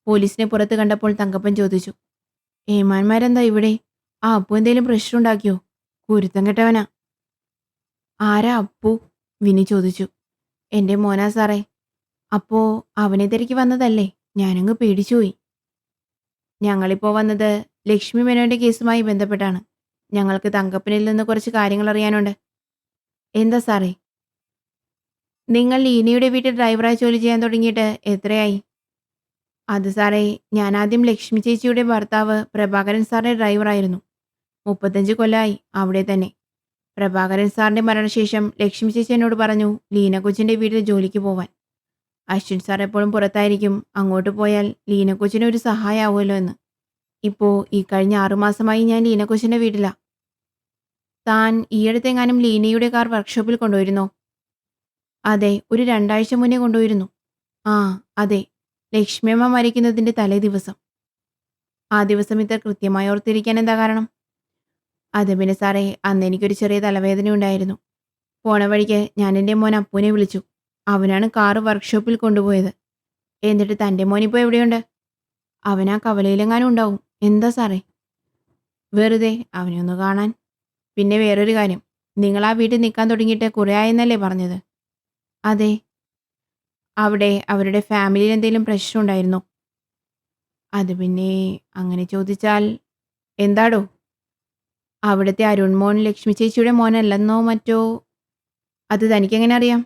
Speaker 1: പോലീസിനെ പുറത്ത് കണ്ടപ്പോൾ തങ്കപ്പൻ ചോദിച്ചു, ഏമാന്മാരെന്താ ഇവിടെ? ആ അപ്പു എന്തേലും പ്രശ്നമുണ്ടാക്കിയോ? കുരുത്തം കെട്ടവനാ. ആരാ അപ്പു? വിനി ചോദിച്ചു. എൻ്റെ മോനാ സാറേ. അപ്പോ അവനെ തിരക്കി വന്നതല്ലേ? ഞാനങ്ങ് പേടിച്ചുപോയി. ഞങ്ങളിപ്പോൾ വന്നത് ലക്ഷ്മി മേനോന്റെ കേസുമായി ബന്ധപ്പെട്ടാണ്. ഞങ്ങൾക്ക് തങ്കപ്പനിൽ നിന്ന് കുറച്ച് കാര്യങ്ങൾ അറിയാനുണ്ട്. എന്താ സാറേ? നിങ്ങൾ ലീനയുടെ വീട്ടിൽ ഡ്രൈവറായി ജോലി ചെയ്യാൻ തുടങ്ങിയിട്ട് എത്രയായി? അത് സാറേ, ഞാൻ ആദ്യം ലക്ഷ്മി ചേച്ചിയുടെ ഭർത്താവ് പ്രഭാകരൻ സാറിന്റെ ഡ്രൈവറായിരുന്നു. 35 കൊല്ലമായി അവിടെ തന്നെ. പ്രഭാകരൻ സാറിന്റെ മരണശേഷം ലക്ഷ്മി ചേച്ചി എന്നോട് പറഞ്ഞു ലീന കൊച്ചിന്റെ വീട്ടിൽ ജോലിക്ക് പോവാൻ. അശ്വിൻ സാർ എപ്പോഴും പുറത്തായിരിക്കും, അങ്ങോട്ട് പോയാൽ ലീന കൊച്ചിന് ഒരു സഹായമാവുമല്ലോ എന്ന്. ഇപ്പോൾ ഈ കഴിഞ്ഞ 6 മാസമായി ഞാൻ ലീന കൊച്ചിന്റെ വീട്ടിലാ. താൻ ഈയടുത്തെങ്ങാനും ലീനയുടെ കാർ വർക്ക്ഷോപ്പിൽ കൊണ്ടുവരുന്നോ? അതെ, ഒരു 2 ആഴ്ച മുന്നേ കൊണ്ടുവരുന്നു. ആ, അതെ. ലക്ഷ്മിയമ്മ മരിക്കുന്നതിൻ്റെ തലേ ദിവസം. ആ ദിവസം ഇത്ര കൃത്യമായി ഓർത്തിരിക്കാൻ എന്താ കാരണം? അത് പിന്നെ സാറേ, അന്ന് എനിക്കൊരു ചെറിയ തലവേദന ഉണ്ടായിരുന്നു. പോണ വഴിക്ക് ഞാൻ എൻ്റെ മോൻ അപ്പുവിനെ വിളിച്ചു. അവനാണ് കാറ് വർക്ക്ഷോപ്പിൽ കൊണ്ടുപോയത്. എന്നിട്ട് തൻ്റെ മോനിപ്പോൾ എവിടെയുണ്ട്? അവൻ ആ കവലയിലെങ്ങാനും ഉണ്ടാവും. എന്താ സാറേ? വെറുതെ അവനെ ഒന്ന് കാണാൻ. പിന്നെ വേറൊരു കാര്യം, നിങ്ങൾ ആ വീട്ടിൽ നിൽക്കാൻ തുടങ്ങിയിട്ട് കുറേ ആയെന്നല്ലേ പറഞ്ഞത്? അതെ. അവിടെ അവരുടെ ഫാമിലിയിൽ എന്തെങ്കിലും പ്രശ്നം ഉണ്ടായിരുന്നോ? അത് പിന്നെ അങ്ങനെ ചോദിച്ചാൽ എന്താടോ? അവിടുത്തെ അരുൺ മോൻ ലക്ഷ്മി ചേച്ചിയുടെ മോനല്ലെന്നോ മറ്റോ? അത് തനിക്കെങ്ങനെ അറിയാം?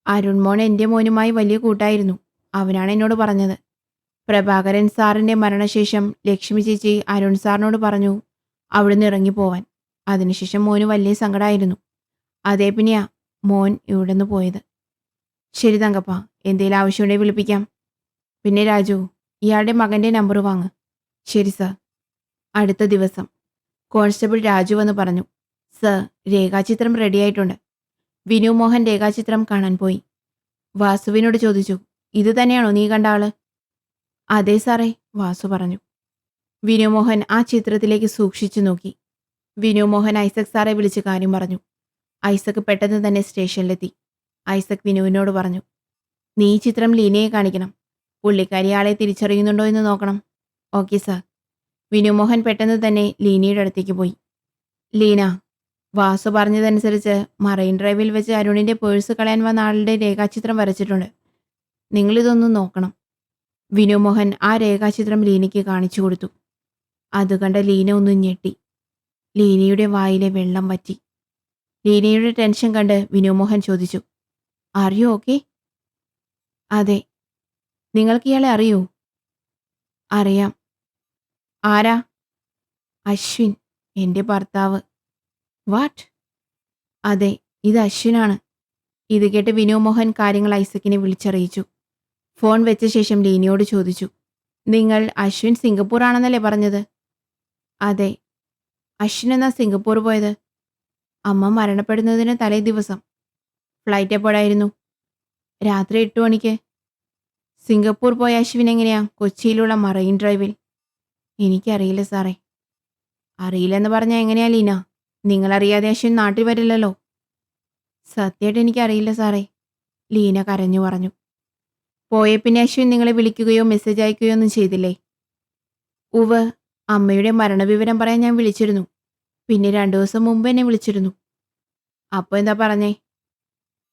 Speaker 1: അരുൺ മോൻ എൻ്റെ മോനുമായി വലിയ കൂട്ടായിരുന്നു. അവനാണ് എന്നോട് പറഞ്ഞത്. പ്രഭാകരൻ സാറിൻ്റെ മരണശേഷം ലക്ഷ്മി ചേച്ചി അരുൺ സാറിനോട് പറഞ്ഞു അവിടുന്ന് ഇറങ്ങിപ്പോവാൻ. അതിനുശേഷം മോന് വലിയ സങ്കടമായിരുന്നു. അതേ പിന്നെയാ മോൻ ഇവിടുന്ന് പോയത്. ശരി തങ്കപ്പ, എന്തേലും ആവശ്യമുണ്ടെങ്കിൽ വിളിപ്പിക്കാം. പിന്നെ രാജു, ഇയാളുടെ മകൻ്റെ നമ്പർ വാങ്ങ്. ശരി സർ. അടുത്ത ദിവസം കോൺസ്റ്റബിൾ രാജു വന്ന് പറഞ്ഞു, സർ, രേഖാചിത്രം റെഡിയായിട്ടുണ്ട്. വിനു മോഹൻ രേഖാചിത്രം കാണാൻ പോയി. വാസുവിനോട് ചോദിച്ചു, ഇത് തന്നെയാണോ നീ കണ്ട ആള്? അതെ സാറേ, വാസു പറഞ്ഞു. വിനു മോഹൻ ആ ചിത്രത്തിലേക്ക് സൂക്ഷിച്ചു നോക്കി. വിനു മോഹൻ ഐസക് സാറെ വിളിച്ച് കാര്യം പറഞ്ഞു. ഐസക് പെട്ടെന്ന് തന്നെ സ്റ്റേഷനിലെത്തി. ഐസക് വിനുവിനോട് പറഞ്ഞു, നീ ഈ ചിത്രം ലീനയെ കാണിക്കണം. പുള്ളിക്കാരി ആളെ തിരിച്ചറിയുന്നുണ്ടോ എന്ന് നോക്കണം. Okay sir. വിനുമോഹൻ പെട്ടെന്ന് തന്നെ ലീനയുടെ അടുത്തേക്ക് പോയി. ലീന, വാസു പറഞ്ഞതനുസരിച്ച് മറൈൻ ഡ്രൈവിൽ വെച്ച് അരുണിൻ്റെ പേഴ്സ് കളയാൻ വന്ന ആളുടെ രേഖാചിത്രം വരച്ചിട്ടുണ്ട്. നിങ്ങളിതൊന്നും നോക്കണം. വിനുമോഹൻ ആ രേഖാചിത്രം ലീനയ്ക്ക് കാണിച്ചു കൊടുത്തു. അത് കണ്ട ലീന ഒന്ന് ഞെട്ടി. ലീനയുടെ വായിലെ വെള്ളം വറ്റി. ലീനയുടെ ടെൻഷൻ കണ്ട് വിനുമോഹൻ ചോദിച്ചു, ആർ യു ഓക്കെ? അതെ. നിങ്ങൾക്ക് ഇയാളെ അറിയൂ? അറിയാം. ആരാ? അശ്വിൻ, എൻ്റെ ഭർത്താവ്. വാട്ട്? അതെ, ഇത് അശ്വിനാണ്. ഇത് കേട്ട് വിനു മോഹൻ കാര്യങ്ങൾ ഐസക്കിനെ വിളിച്ചറിയിച്ചു. ഫോൺ വെച്ച ശേഷം ലീനയോട് ചോദിച്ചു, നിങ്ങൾ അശ്വിൻ സിംഗപ്പൂർ ആണെന്നല്ലേ പറഞ്ഞത്? അതെ. അശ്വിൻ എന്നാ സിംഗപ്പൂർ പോയത്? അമ്മ മരണപ്പെടുന്നതിന് തലേ ദിവസം. ഫ്ലൈറ്റ് എപ്പോഴായിരുന്നു? രാത്രി 8 മണിക്ക്. സിംഗപ്പൂർ പോയ അശ്വിൻ എങ്ങനെയാ കൊച്ചിയിലുള്ള മറൈൻ ഡ്രൈവിൽ? എനിക്കറിയില്ല സാറേ. അറിയില്ലെന്ന് പറഞ്ഞാൽ എങ്ങനെയാ ലീന? നിങ്ങളറിയാതെ അശ്വിൻ നാട്ടിൽ വരില്ലല്ലോ. സത്യമായിട്ട് എനിക്കറിയില്ല സാറേ, ലീന കരഞ്ഞു പറഞ്ഞു. പോയ പിന്നെ അശ്വിൻ നിങ്ങളെ വിളിക്കുകയോ മെസ്സേജ് അയക്കുകയോ ഒന്നും ചെയ്തില്ലേ? ഉവ്, അമ്മയുടെ മരണവിവരം പറയാൻ ഞാൻ വിളിച്ചിരുന്നു. പിന്നെ 2 ദിവസം മുമ്പ് എന്നെ വിളിച്ചിരുന്നു. അപ്പോൾ എന്താ പറഞ്ഞേ?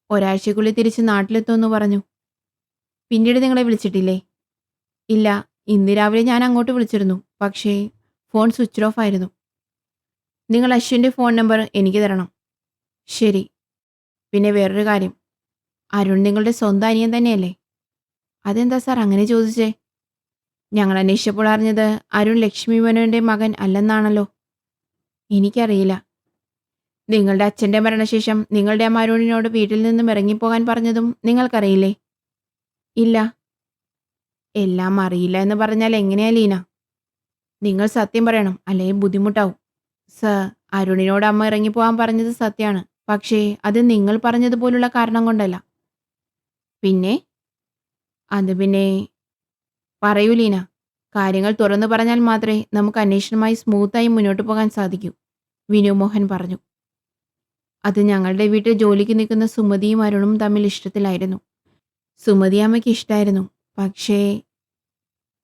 Speaker 1: ഒരാഴ്ചക്കുള്ളിൽ തിരിച്ച് നാട്ടിലെത്തുമെന്ന് പറഞ്ഞു. പിന്നീട് നിങ്ങളെ വിളിച്ചിട്ടില്ലേ? ഇല്ല, ഇന്ന് രാവിലെ ഞാൻ അങ്ങോട്ട് വിളിച്ചിരുന്നു. പക്ഷേ ഫോൺ സ്വിച്ച് ഓഫ് ആയിരുന്നു. നിങ്ങൾ അശ്വിൻ്റെ ഫോൺ നമ്പർ എനിക്ക് തരണം. ശരി. പിന്നെ വേറൊരു കാര്യം, അരുൺ നിങ്ങളുടെ സ്വന്തം അനിയൻ തന്നെയല്ലേ? അതെന്താ സാർ അങ്ങനെ ചോദിച്ചേ? ഞങ്ങൾ അന്വേഷിച്ചപ്പോൾ അറിഞ്ഞത് അരുൺ ലക്ഷ്മി മേനോൻ്റെ മകൻ അല്ലെന്നാണല്ലോ. എനിക്കറിയില്ല. നിങ്ങളുടെ അച്ഛൻ്റെ മരണശേഷം നിങ്ങളുടെ അമ്മ അരുണിനോട് വീട്ടിൽ നിന്നും ഇറങ്ങിപ്പോകാൻ പറഞ്ഞതും നിങ്ങൾക്കറിയില്ലേ? ഇല്ല. എല്ലാം അറിയില്ല എന്ന് പറഞ്ഞാൽ എങ്ങനെയാ ലീന? നിങ്ങൾ സത്യം പറയണം, അല്ലെങ്കിൽ ബുദ്ധിമുട്ടാവും. സർ, അരുണിനോട് അമ്മ ഇറങ്ങിപ്പോകാൻ പറഞ്ഞത് സത്യമാണ്. പക്ഷേ അത് നിങ്ങൾ പറഞ്ഞതുപോലുള്ള കാരണം കൊണ്ടല്ല. പിന്നെ? അത് പിന്നെ പറയൂ ലീന. കാര്യങ്ങൾ തുറന്നു പറഞ്ഞാൽ മാത്രമേ നമുക്ക് അന്വേഷണമായി സ്മൂത്തായി മുന്നോട്ട് പോകാൻ സാധിക്കൂ. വിനു മോഹൻ പറഞ്ഞു. അത് ഞങ്ങളുടെ വീട്ടിൽ ജോലിക്ക് നിൽക്കുന്ന സുമതിയും അരുണും തമ്മിൽ ഇഷ്ടത്തിലായിരുന്നു. സുമതി അമ്മയ്ക്ക് ഇഷ്ടമായിരുന്നു. പക്ഷേ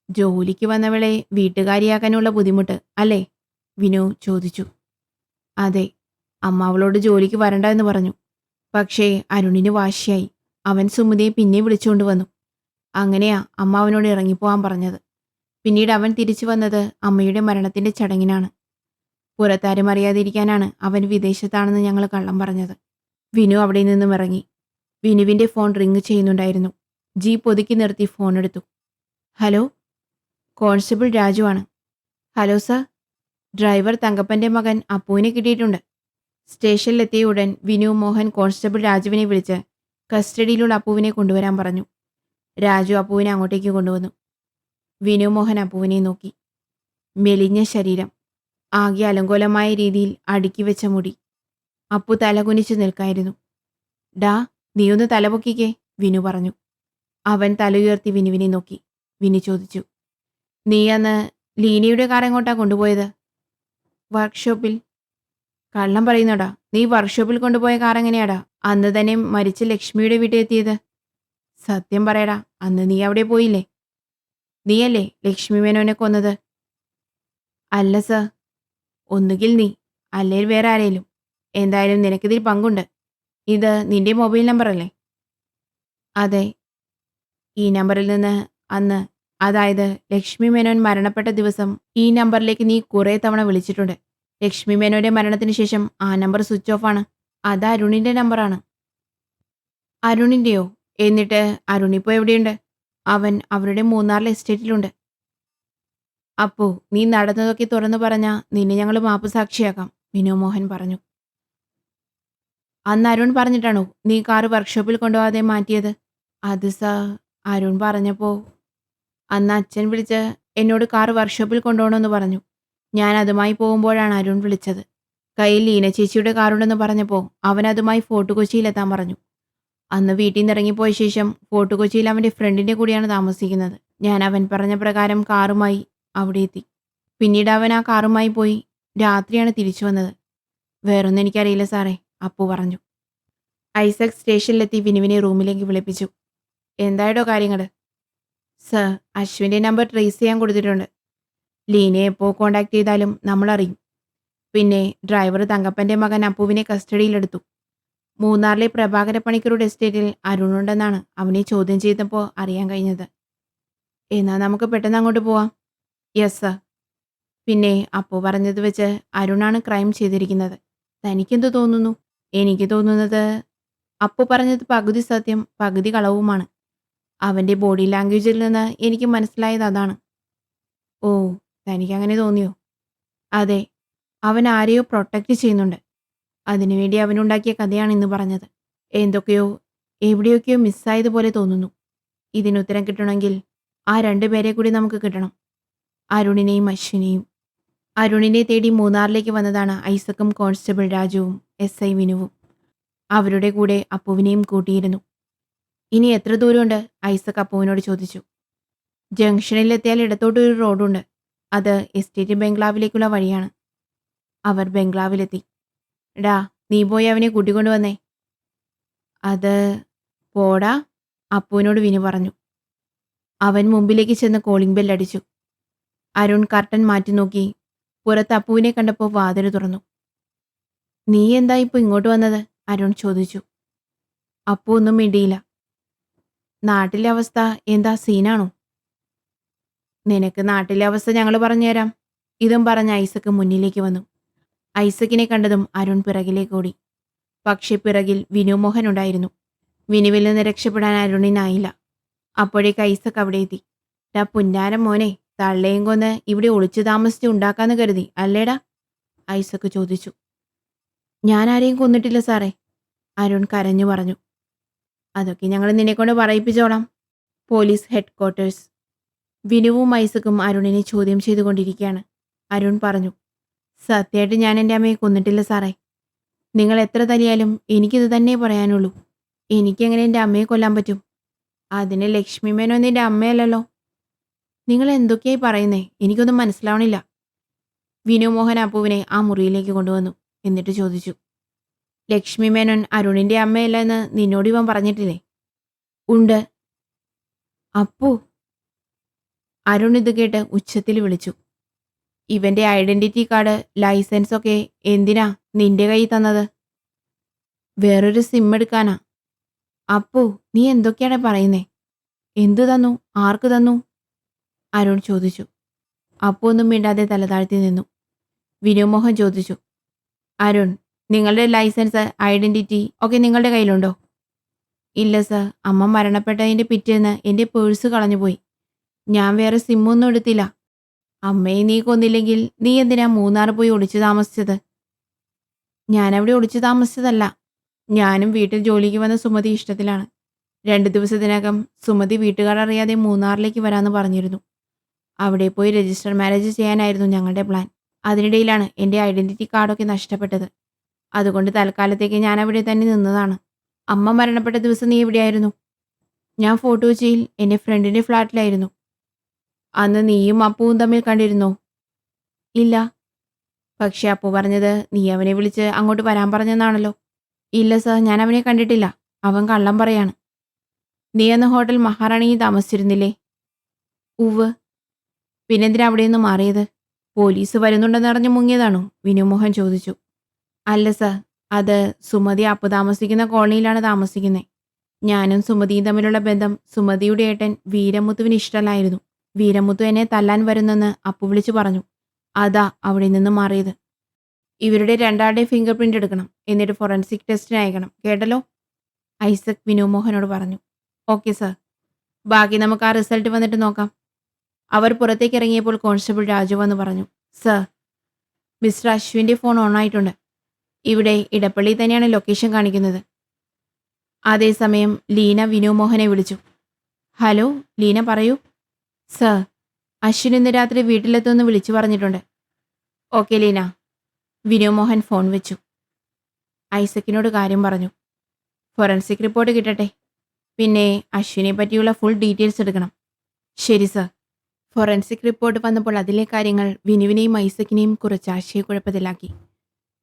Speaker 1: ജോലിക്ക് വന്നവളെ വീട്ടുകാരിയാക്കാനുള്ള ബുദ്ധിമുട്ട് അല്ലേ? വിനു ചോദിച്ചു. അതെ, അമ്മ അവളോട് ജോലിക്ക് വരണ്ട എന്ന് പറഞ്ഞു. പക്ഷേ അരുണിന് വാശിയായി. അവൻ സുമതിയെ പിന്നെ വിളിച്ചുകൊണ്ട് വന്നു. അങ്ങനെയാ അമ്മ അവനോട് ഇറങ്ങിപ്പോവാൻ പറഞ്ഞത്. പിന്നീട് അവൻ തിരിച്ചു വന്നത് അമ്മയുടെ മരണത്തിൻ്റെ ചടങ്ങിനാണ്. പുറത്താരും അറിയാതിരിക്കാനാണ് അവൻ വിദേശത്താണെന്ന് ഞങ്ങൾ കള്ളം പറഞ്ഞത്. വിനു അവിടെ നിന്നും ഇറങ്ങി. വിനുവിൻ്റെ ഫോൺ റിങ് ചെയ്യുന്നുണ്ടായിരുന്നു. ജീപ്പ് ഒതുക്കി നിർത്തി ഫോൺ എടുത്തു. ഹലോ, കോൺസ്റ്റബിൾ രാജു ആണ്. ഹലോ സർ, ഡ്രൈവർ തങ്കപ്പൻ്റെ മകൻ അപ്പുവിനെ കിട്ടിയിട്ടുണ്ട്. സ്റ്റേഷനിലെത്തിയ ഉടൻ വിനു മോഹൻ കോൺസ്റ്റബിൾ രാജുവിനെ വിളിച്ച് കസ്റ്റഡിയിലുള്ള അപ്പുവിനെ കൊണ്ടുവരാൻ പറഞ്ഞു. രാജു അപ്പുവിനെ അങ്ങോട്ടേക്ക് കൊണ്ടുവന്നു. വിനു മോഹൻ അപ്പുവിനെ നോക്കി. മെലിഞ്ഞ ശരീരം, ആകെ അലങ്കോലമായ രീതിയിൽ അടുക്കി വെച്ച മുടി. അപ്പു തലകുനിച്ച് നിൽക്കായിരുന്നു. ഡാ, നീയൊന്ന് തലപൊക്കിക്കേ, വിനു പറഞ്ഞു. അവൻ തലയുയർത്തി വിനുവിനെ നോക്കി. വിനി ചോദിച്ചു. നീ അന്ന് ലീനയുടെ കാർ എങ്ങോട്ടാ കൊണ്ടുപോയത്? വർക്ക്ഷോപ്പിൽ. കള്ളം പറയുന്നോടാ. നീ വർക്ക്ഷോപ്പിൽ കൊണ്ടുപോയ കാർ എങ്ങനെയാടാ അന്ന് തന്നെ മരിച്ച ലക്ഷ്മിയുടെ വീട്ടിൽ എത്തിയത്? സത്യം പറയടാ, അന്ന് നീ അവിടെ പോയില്ലേ? നീയല്ലേ ലക്ഷ്മി മേനോനെ കൊന്നത്? അല്ല സർ. ഒന്നുകിൽ നീ, അല്ലെങ്കിൽ വേറെ ആരേലും. എന്തായാലും നിനക്കിതിൽ പങ്കുണ്ട്. ഇത് നിന്റെ മൊബൈൽ നമ്പർ അല്ലേ? അതെ. ഈ നമ്പറിൽ നിന്ന് അന്ന്, അതായത് ലക്ഷ്മി മേനോൻ മരണപ്പെട്ട ദിവസം ഈ നമ്പറിലേക്ക് നീ കുറേ തവണ വിളിച്ചിട്ടുണ്ട്. ലക്ഷ്മി മേനോന്റെ മരണത്തിന് ശേഷം ആ നമ്പർ സ്വിച്ച് ഓഫ് ആണ്. അത് അരുണിന്റെ നമ്പറാണ്. അരുണിന്റെയോ? എന്നിട്ട് അരുൺ ഇപ്പോൾ എവിടെയുണ്ട്? അവൻ അവരുടെ മൂന്നാറിലെ എസ്റ്റേറ്റിലുണ്ട്. അപ്പോ നീ നടന്നതൊക്കെ തുറന്നു പറഞ്ഞാ നിന്നെ ഞങ്ങൾ മാപ്പ് സാക്ഷിയാക്കാം, വിനു മോഹൻ പറഞ്ഞു. അന്ന് അരുൺ പറഞ്ഞിട്ടാണോ നീ കാറ് വർക്ക്ഷോപ്പിൽ കൊണ്ടുപോകാതെ മാറ്റിയത്? അത് സാർ, അരുൺ പറഞ്ഞപ്പോ അന്ന് അച്ഛൻ വിളിച്ച് എന്നോട് കാറ് വർക്ക്ഷോപ്പിൽ കൊണ്ടുപോകണമെന്ന് പറഞ്ഞു. ഞാൻ അതുമായി പോകുമ്പോഴാണ് അരുൺ വിളിച്ചത്. കയ്യിൽ ലീന ചേച്ചിയുടെ കാറുണ്ടെന്ന് പറഞ്ഞപ്പോൾ അവൻ അതുമായി ഫോർട്ട് കൊച്ചിയിലെത്താൻ പറഞ്ഞു. അന്ന് വീട്ടിൽ നിന്ന് ഇറങ്ങിപ്പോയ ശേഷം ഫോർട്ട് കൊച്ചിയിൽ അവൻ്റെ ഫ്രണ്ടിൻ്റെ കൂടെയാണ് താമസിക്കുന്നത്. ഞാൻ അവൻ പറഞ്ഞ പ്രകാരം കാറുമായി അവിടെ എത്തി. പിന്നീട് അവൻ ആ കാറുമായി പോയി രാത്രിയാണ് തിരിച്ചു വന്നത്. വേറൊന്നും എനിക്കറിയില്ല സാറേ, അപ്പു പറഞ്ഞു. ഐസക് സ്റ്റേഷനിലെത്തി വിനുവിനെ റൂമിലേക്ക് വിളിപ്പിച്ചു. എന്തായിടോ കാര്യങ്ങൾ? സർ, അശ്വിൻ്റെ നമ്പർ ട്രേസ് ചെയ്യാൻ കൊടുത്തിട്ടുണ്ട്. ലീനയെ എപ്പോൾ കോൺടാക്ട് ചെയ്താലും നമ്മളറിയും. പിന്നെ ഡ്രൈവർ തങ്കപ്പൻ്റെ മകൻ അപ്പുവിനെ കസ്റ്റഡിയിലെടുത്തു. മൂന്നാറിലെ പ്രഭാകര പണിക്കരുടെ എസ്റ്റേറ്റിൽ അരുണുണ്ടെന്നാണ് അവനെ ചോദ്യം ചെയ്തപ്പോൾ അറിയാൻ കഴിഞ്ഞത്. എന്നാൽ നമുക്ക് പെട്ടെന്ന് അങ്ങോട്ട് പോവാം. Yes sir. പിന്നെ അപ്പു പറഞ്ഞത് വെച്ച് അരുണാണ് ക്രൈം ചെയ്തിരിക്കുന്നത്. തനിക്കെന്ത് തോന്നുന്നു? എനിക്ക് തോന്നുന്നത് അപ്പു പറഞ്ഞത് പകുതി സത്യം പകുതി കളവുമാണ്. അവൻ്റെ ബോഡി ലാംഗ്വേജിൽ നിന്ന് എനിക്ക് മനസ്സിലായത് അതാണ്. ഓ, തനിക്കങ്ങനെ തോന്നിയോ? അതെ, അവൻ ആരെയോ പ്രൊട്ടക്റ്റ് ചെയ്യുന്നുണ്ട്. അതിനുവേണ്ടി അവനുണ്ടാക്കിയ കഥയാണ് ഇന്ന് പറഞ്ഞത്. എന്തൊക്കെയോ എവിടെയൊക്കെയോ മിസ്സായതുപോലെ തോന്നുന്നു. ഇതിനുത്തരം കിട്ടണമെങ്കിൽ ആ 2 പേരെ കൂടി നമുക്ക് കിട്ടണം, അരുണിനെയും അശ്വിനെയും. അരുണിനെ തേടി മൂന്നാറിലേക്ക് വന്നതാണ് ഐസക്കും കോൺസ്റ്റബിൾ രാജുവും SI വിനുവും. അവരുടെ കൂടെ അപ്പുവിനെയും കൂട്ടിയിരുന്നു. ഇനി എത്ര ദൂരമുണ്ട്? ഐസക് അപ്പുവിനോട് ചോദിച്ചു. ജംഗ്ഷനിലെത്തിയാൽ ഇടത്തോട്ടൊരു റോഡുണ്ട്. അത് എസ്റ്റേറ്റ് ബംഗ്ലാവിലേക്കുള്ള വഴിയാണ്. അവർ ബംഗ്ലാവിലെത്തി. ഡാ, നീ പോയി അവനെ കൂട്ടിക്കൊണ്ടുവന്നേ. അത് പോടാ, അപ്പുവിനോട് വിനു പറഞ്ഞു. അവൻ മുമ്പിലേക്ക് ചെന്ന് കോളിംഗ് ബെൽ അടിച്ചു. അരുൺ കർട്ടൻ മാറ്റി നോക്കി. പുറത്ത് അപ്പുവിനെ കണ്ടപ്പോൾ വാതിൽ തുറന്നു. നീ എന്താ ഇപ്പോൾ ഇങ്ങോട്ട് വന്നത്? അരുൺ ചോദിച്ചു. അപ്പു ഒന്നും മിണ്ടിയില്ല. നാട്ടിലെ അവസ്ഥ എന്താ, സീനാണോ? നിനക്ക് നാട്ടിലെ അവസ്ഥ ഞങ്ങൾ പറഞ്ഞുതരാം. ഇതും പറഞ്ഞ് ഐസക് മുന്നിലേക്ക് വന്നു. ഐസക്കിനെ കണ്ടതും അരുൺ പിറകിലേക്ക് ഓടി. പക്ഷെ പിറകിൽ വിനു മോഹൻ ഉണ്ടായിരുന്നു. വിനുവിൽ നിന്ന് രക്ഷപ്പെടാൻ അരുണിനായില്ല. അപ്പോഴേക്ക് ഐസക് അവിടെ എത്തി. ഡാ പുന്നാരം മോനെ, തള്ളയും കൊന്ന് ഇവിടെ ഒളിച്ചു താമസിച്ച് ഉണ്ടാക്കാന്ന് കരുതി അല്ലേടാ? ഐസക് ചോദിച്ചു. ഞാൻ ആരെയും കൊന്നിട്ടില്ല സാറേ, അരുൺ കരഞ്ഞു പറഞ്ഞു. അതൊക്കെ ഞങ്ങൾ നിന്നെക്കൊണ്ട് പറയിപ്പിച്ചോളാം. Police head quarters. വിനുവും ഐസക്കും അരുണിനെ ചോദ്യം ചെയ്തുകൊണ്ടിരിക്കുകയാണ്. അരുൺ പറഞ്ഞു. സത്യമായിട്ട് ഞാൻ എൻ്റെ അമ്മയെ കൊന്നിട്ടില്ല സാറേ. നിങ്ങൾ എത്ര തല്ലിയാലും എനിക്കിത് തന്നെ പറയാനുള്ളൂ. എനിക്കെങ്ങനെ എൻ്റെ അമ്മയെ കൊല്ലാൻ പറ്റും? അതിന് ലക്ഷ്മി മേനോൻ നിൻ്റെ അമ്മയല്ലല്ലോ. നിങ്ങൾ എന്തൊക്കെയായി പറയുന്നേ? എനിക്കൊന്നും മനസ്സിലാവണില്ല. വിനു മോഹൻ അപ്പുവിനെ ആ മുറിയിലേക്ക് കൊണ്ടുവന്നു. എന്നിട്ട് ചോദിച്ചു. ലക്ഷ്മി മേനോൻ അരുണിൻ്റെ അമ്മയല്ല എന്ന് നിന്നോട് ഇവൻ പറഞ്ഞിട്ടില്ലേ? ഉണ്ട്. അപ്പു. അരുൺ ഇത് കേട്ട് ഉച്ചത്തിൽ വിളിച്ചു. ഇവൻ്റെ ഐഡന്റിറ്റി കാർഡ്, ലൈസൻസ് ഒക്കെ എന്തിനാ നിന്റെ കയ്യിൽ തന്നത്? വേറൊരു സിം എടുക്കാനാ. അപ്പു, നീ എന്തൊക്കെയാണ് പറയുന്നേ? എന്തു തന്നു? ആർക്ക് തന്നു? അരുൺ ചോദിച്ചു. അപ്പു ഒന്നും മിണ്ടാതെ തലതാഴ്ത്തി നിന്നു. വിനുമോഹൻ ചോദിച്ചു. അരുൺ, നിങ്ങളുടെ ലൈസൻസ്, ഐഡന്റിറ്റി ഒക്കെ നിങ്ങളുടെ കയ്യിലുണ്ടോ? ഇല്ല സർ, അമ്മ മരണപ്പെട്ടതിൻ്റെ പിറ്റേന്ന് എൻ്റെ പേഴ്സ് കളഞ്ഞുപോയി. ഞാൻ വേറെ സിമ്മൊന്നും എടുത്തില്ല. അമ്മയെ നീ കൊന്നില്ലെങ്കിൽ നീ എന്തിനാ മൂന്നാർ പോയി ഒളിച്ചു താമസിച്ചത്? ഞാനവിടെ ഒളിച്ചു താമസിച്ചതല്ല. ഞാനും വീട്ടിൽ ജോലിക്ക് വന്ന സുമതി ഇഷ്ടത്തിലാണ്. 2 ദിവസത്തിനകം സുമതി വീട്ടുകാരറിയാതെ മൂന്നാറിലേക്ക് വരാമെന്ന് പറഞ്ഞിരുന്നു. അവിടെ പോയി രജിസ്റ്റർ മാരേജ് ചെയ്യാനായിരുന്നു ഞങ്ങളുടെ പ്ലാൻ. അതിനിടയിലാണ് എൻ്റെ ഐഡന്റിറ്റി കാർഡൊക്കെ നഷ്ടപ്പെട്ടത്. അതുകൊണ്ട് തൽക്കാലത്തേക്ക് ഞാൻ അവിടെ തന്നെ നിന്നതാണ്. അമ്മ മരണപ്പെട്ട ദിവസം നീ എവിടെയായിരുന്നു? ഞാൻ ഫോർട്ട് കൊച്ചിയിൽ എൻ്റെ ഫ്രണ്ടിൻ്റെ ഫ്ലാറ്റിലായിരുന്നു. അന്ന് നീയും അപ്പുവും തമ്മിൽ കണ്ടിരുന്നോ? ഇല്ല. പക്ഷെ അപ്പു പറഞ്ഞത് നീ അവനെ വിളിച്ച് അങ്ങോട്ട് വരാൻ പറഞ്ഞെന്നാണല്ലോ. ഇല്ല സർ, ഞാൻ അവനെ കണ്ടിട്ടില്ല. അവൻ കള്ളം പറയാണ്. നീ അന്ന് ഹോട്ടൽ മഹാറാണിയിൽ താമസിച്ചിരുന്നില്ലേ? ഉവ്. പിന്നെന്തിനാ അവിടെ നിന്ന് മാറിയത്? പോലീസ് വരുന്നുണ്ടെന്ന് അറിഞ്ഞ് മുങ്ങിയതാണോ? വിനുമോഹൻ ചോദിച്ചു. അല്ല സർ, അത് സുമതി അപ്പു താമസിക്കുന്ന കോളനിയിലാണ് താമസിക്കുന്നത്. ഞാനും സുമതിയും തമ്മിലുള്ള ബന്ധം സുമതിയുടെ ഏട്ടൻ വീരമുത്തുവിന് ഇഷ്ടമല്ലായിരുന്നു. വീരമുത്തു എന്നെ തല്ലാൻ വരുന്നെന്ന് അപ്പു വിളിച്ചു പറഞ്ഞു. അതാ അവിടെ നിന്ന് മാറിയത്. ഇവരുടെ രണ്ടാളുടെയും ഫിംഗർ പ്രിന്റ് എടുക്കണം. എന്നിട്ട് ഫോറൻസിക് ടെസ്റ്റിന് അയക്കണം. കേട്ടല്ലോ? ഐസക് വിനുമോഹനോട് പറഞ്ഞു. Okay sir. ബാക്കി നമുക്ക് ആ റിസൾട്ട് വന്നിട്ട് നോക്കാം. അവർ പുറത്തേക്ക് ഇറങ്ങിയപ്പോൾ കോൺസ്റ്റബിൾ രാജു വന്ന് പറഞ്ഞു. സർ, മിസ്റ്റർ അശ്വിൻ്റെ ഫോൺ ഓണായിട്ടുണ്ട്. ഇവിടെ ഇടപ്പള്ളി തന്നെയാണ് ലൊക്കേഷൻ കാണിക്കുന്നത്. അതേസമയം ലീന വിനുമോഹനെ വിളിച്ചു. ഹലോ ലീന, പറയൂ. സർ, അശ്വിൻ ഇന്ന് രാത്രി വീട്ടിലെത്തുമെന്ന് വിളിച്ചു പറഞ്ഞിട്ടുണ്ട്. ഓക്കെ ലീന. വിനുമോഹൻ ഫോൺ വെച്ചു. ഐസക്കിനോട് കാര്യം പറഞ്ഞു. ഫോറൻസിക് റിപ്പോർട്ട് കിട്ടട്ടെ. പിന്നെ അശ്വിനെ പറ്റിയുള്ള ഫുൾ ഡീറ്റെയിൽസ് എടുക്കണം. ശരി സർ. ഫോറൻസിക് റിപ്പോർട്ട് വന്നപ്പോൾ അതിലെ കാര്യങ്ങൾ വിനുവിനെയും ഐസക്കിനെയും കുറച്ച് ആശയക്കുഴപ്പത്തിലാക്കി.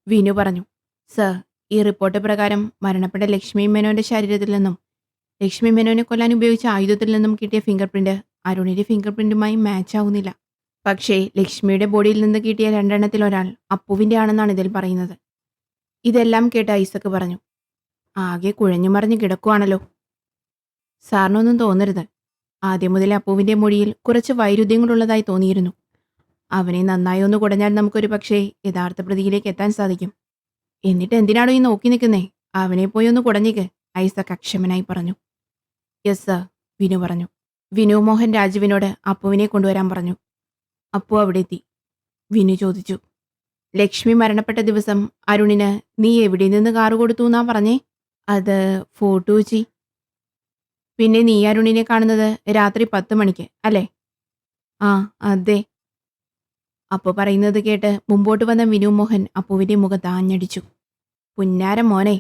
Speaker 1: വിനു പറഞ്ഞു. സർ, ഈ റിപ്പോർട്ട് പ്രകാരം മരണപ്പെട്ട ലക്ഷ്മി മേനോന്റെ ശരീരത്തിൽ നിന്നും ലക്ഷ്മി മേനോനെ കൊല്ലാൻ ഉപയോഗിച്ച ആയുധത്തിൽ നിന്നും കിട്ടിയ ഫിംഗർ പ്രിന്റ് അരുണിന്റെ ഫിംഗർ പ്രിന്റുമായി മാച്ച് ആവുന്നില്ല. പക്ഷേ ലക്ഷ്മിയുടെ ബോഡിയിൽ നിന്ന് കിട്ടിയ രണ്ടെണ്ണത്തിൽ ഒരാൾ അപ്പുവിൻ്റെ ആണെന്നാണ് ഇതിൽ പറയുന്നത്. ഇതെല്ലാം കേട്ട് ഐസക്ക് പറഞ്ഞു. ആകെ കുഴഞ്ഞു മറിഞ്ഞു കിടക്കുവാണല്ലോ. സാറിനൊന്നും തോന്നരുത്. ആദ്യം മുതൽ അപ്പുവിൻ്റെ മൊഴിയിൽ കുറച്ച് വൈരുദ്ധ്യങ്ങളുള്ളതായി തോന്നിയിരുന്നു. അവനെ നന്നായി ഒന്ന് കുടഞ്ഞാൽ നമുക്കൊരു പക്ഷേ യഥാർത്ഥ പ്രതിയിലേക്ക് എത്താൻ സാധിക്കും. എന്നിട്ട് എന്തിനാണോ ഈ നോക്കി നിൽക്കുന്നേ? അവനെ പോയി ഒന്ന് കുടഞ്ഞേക്ക്, ഐസക് അക്ഷമനായി പറഞ്ഞു. യെസ് സർ, വിനു പറഞ്ഞു. വിനു മോഹൻ രാജുവിനോട് അപ്പുവിനെ കൊണ്ടുവരാൻ പറഞ്ഞു. അപ്പു അവിടെ എത്തി. വിനു ചോദിച്ചു. ലക്ഷ്മി മരണപ്പെട്ട ദിവസം അരുണിന് നീ എവിടെ നിന്ന് കാറ് കൊടുത്തു എന്നാ പറഞ്ഞേ? അത് ഫോർട്ട് കൊച്ചി. പിന്നെ നീ അരുണിനെ കാണുന്നത് രാത്രി 10 മണിക്ക് അല്ലേ? ആ അതെ. അപ്പു പറയുന്നത് കേട്ട് മുമ്പോട്ട് വന്ന വിനു മോഹൻ അപ്പുവിൻ്റെ മുഖത്ത് ആഞ്ഞടിച്ചു. പുന്നാര മോനെ,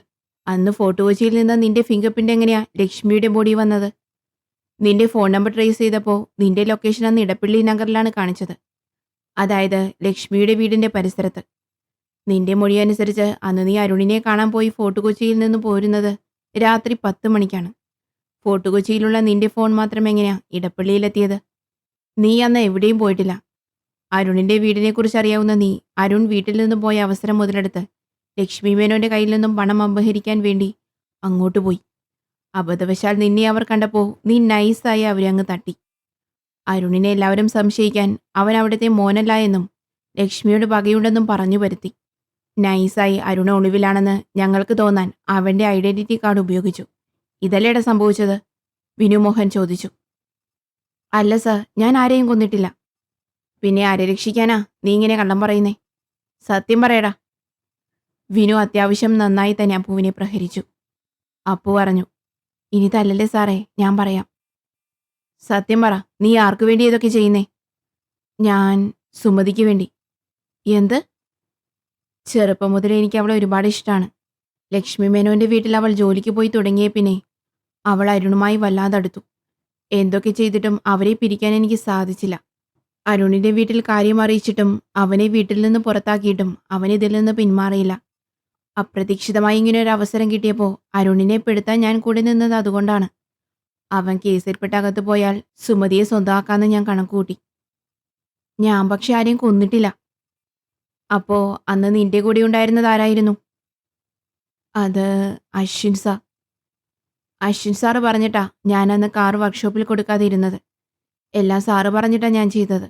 Speaker 1: അന്ന് ഫോർട്ട് കൊച്ചിയിൽ നിന്ന് നിന്റെ ഫിംഗർ പ്രിന്റ് എങ്ങനെയാ ലക്ഷ്മിയുടെ ബോഡി വന്നത്? നിന്റെ ഫോൺ നമ്പർ ട്രേസ് ചെയ്തപ്പോൾ നിന്റെ ലൊക്കേഷൻ അന്ന് ഇടപ്പള്ളി നഗറിലാണ് കാണിച്ചത്. അതായത് ലക്ഷ്മിയുടെ വീടിന്റെ പരിസരത്ത്. നിന്റെ മൊഴി അനുസരിച്ച് അന്ന് നീ അരുണിനെ കാണാൻ പോയി ഫോർട്ട് കൊച്ചിയിൽ നിന്ന് പോരുന്നത് രാത്രി 10 മണിക്കാണ്. ഫോർട്ട് കൊച്ചിയിലുള്ള നിന്റെ ഫോൺ മാത്രം എങ്ങനെയാ ഇടപ്പള്ളിയിലെത്തിയത്? നീ അന്ന് എവിടെയും പോയിട്ടില്ല. അരുണിന്റെ വീടിനെക്കുറിച്ച് അറിയാവുന്ന നീ അരുൺ വീട്ടിൽ നിന്ന് പോയ അവസരം മുതലെടുത്ത് ലക്ഷ്മി മേനോന്റെ കയ്യിൽ നിന്നും പണം അപഹരിക്കാൻ വേണ്ടി അങ്ങോട്ട് പോയി. അബദ്ധവശാൽ നിന്നെ അവർ കണ്ടപ്പോൾ നീ നൈസായി അവരെ അങ്ങ് തട്ടി. അരുണിനെ എല്ലാവരും സംശയിക്കാൻ അവൻ അവിടുത്തെ മോനല്ല എന്നും ലക്ഷ്മിയോട് പകയുണ്ടെന്നും പറഞ്ഞു വരുത്തി. നൈസായി അരുൺ ഒളിവിലാണെന്ന് ഞങ്ങൾക്ക് തോന്നാൻ അവന്റെ ഐഡന്റിറ്റി കാർഡ് ഉപയോഗിച്ചു. ഇതല്ലേടാ സംഭവിച്ചത്? വിനുമോഹൻ ചോദിച്ചു. അല്ല സർ, ഞാൻ ആരെയും കൊന്നിട്ടില്ല. പിന്നെ ആരെ രക്ഷിക്കാനാ നീ ഇങ്ങനെ കള്ളം പറയുന്നേ? സത്യം പറയടാ. വിനു അത്യാവശ്യം നന്നായി തന്നെ അപ്പുവിനെ പ്രഹരിച്ചു. അപ്പു പറഞ്ഞു. ഇനി തല്ലല്ലേ സാറേ, ഞാൻ പറയാം. സത്യം പറ, നീ ആർക്കു വേണ്ടി ഇതൊക്കെ ചെയ്യുന്നേ? ഞാൻ സുമതിക്ക് വേണ്ടി. എന്ത്? ചെറുപ്പം മുതലേ എനിക്ക് അവളെ ഒരുപാട് ഇഷ്ടമാണ്. ലക്ഷ്മി മേനോന്റെ വീട്ടിൽ അവൾ ജോലിക്ക് പോയി തുടങ്ങിയ പിന്നെ അവൾ അരുണുമായി വല്ലാതെ അടുത്തു. എന്തൊക്കെ ചെയ്തിട്ടും അവരെ പിരിക്കാൻ എനിക്ക് സാധിച്ചില്ല. അരുണിന്റെ വീട്ടിൽ കാര്യം അറിയിച്ചിട്ടും അവനെ വീട്ടിൽ നിന്ന് പുറത്താക്കിയിട്ടും അവൻ ഇതിൽ നിന്ന് പിന്മാറിയില്ല. അപ്രതീക്ഷിതമായി ഇങ്ങനെ ഒരു അവസരം കിട്ടിയപ്പോൾ അരുണിനെ പെടുത്താൻ ഞാൻ കൂടെ നിന്നത് അതുകൊണ്ടാണ്. അവൻ കേസിൽപ്പെട്ട് അകത്ത് പോയാൽ സുമതിയെ സ്വന്തമാക്കാമെന്ന് ഞാൻ കണക്കുകൂട്ടി. ഞാൻ പക്ഷെ ആരെയും കൊന്നിട്ടില്ല. അപ്പോ അന്ന് നിന്റെ കൂടെ ഉണ്ടായിരുന്നത് ആരായിരുന്നു? അത് അശ്വിൻ സാർ. അശ്വിൻ സാറ് പറഞ്ഞിട്ടാ ഞാൻ അന്ന് കാർ വർക്ക്ഷോപ്പിൽ കൊടുക്കാതെ ഇരുന്നത്. എല്ലാം സാറ് പറഞ്ഞിട്ടാ ഞാൻ ചെയ്തത്.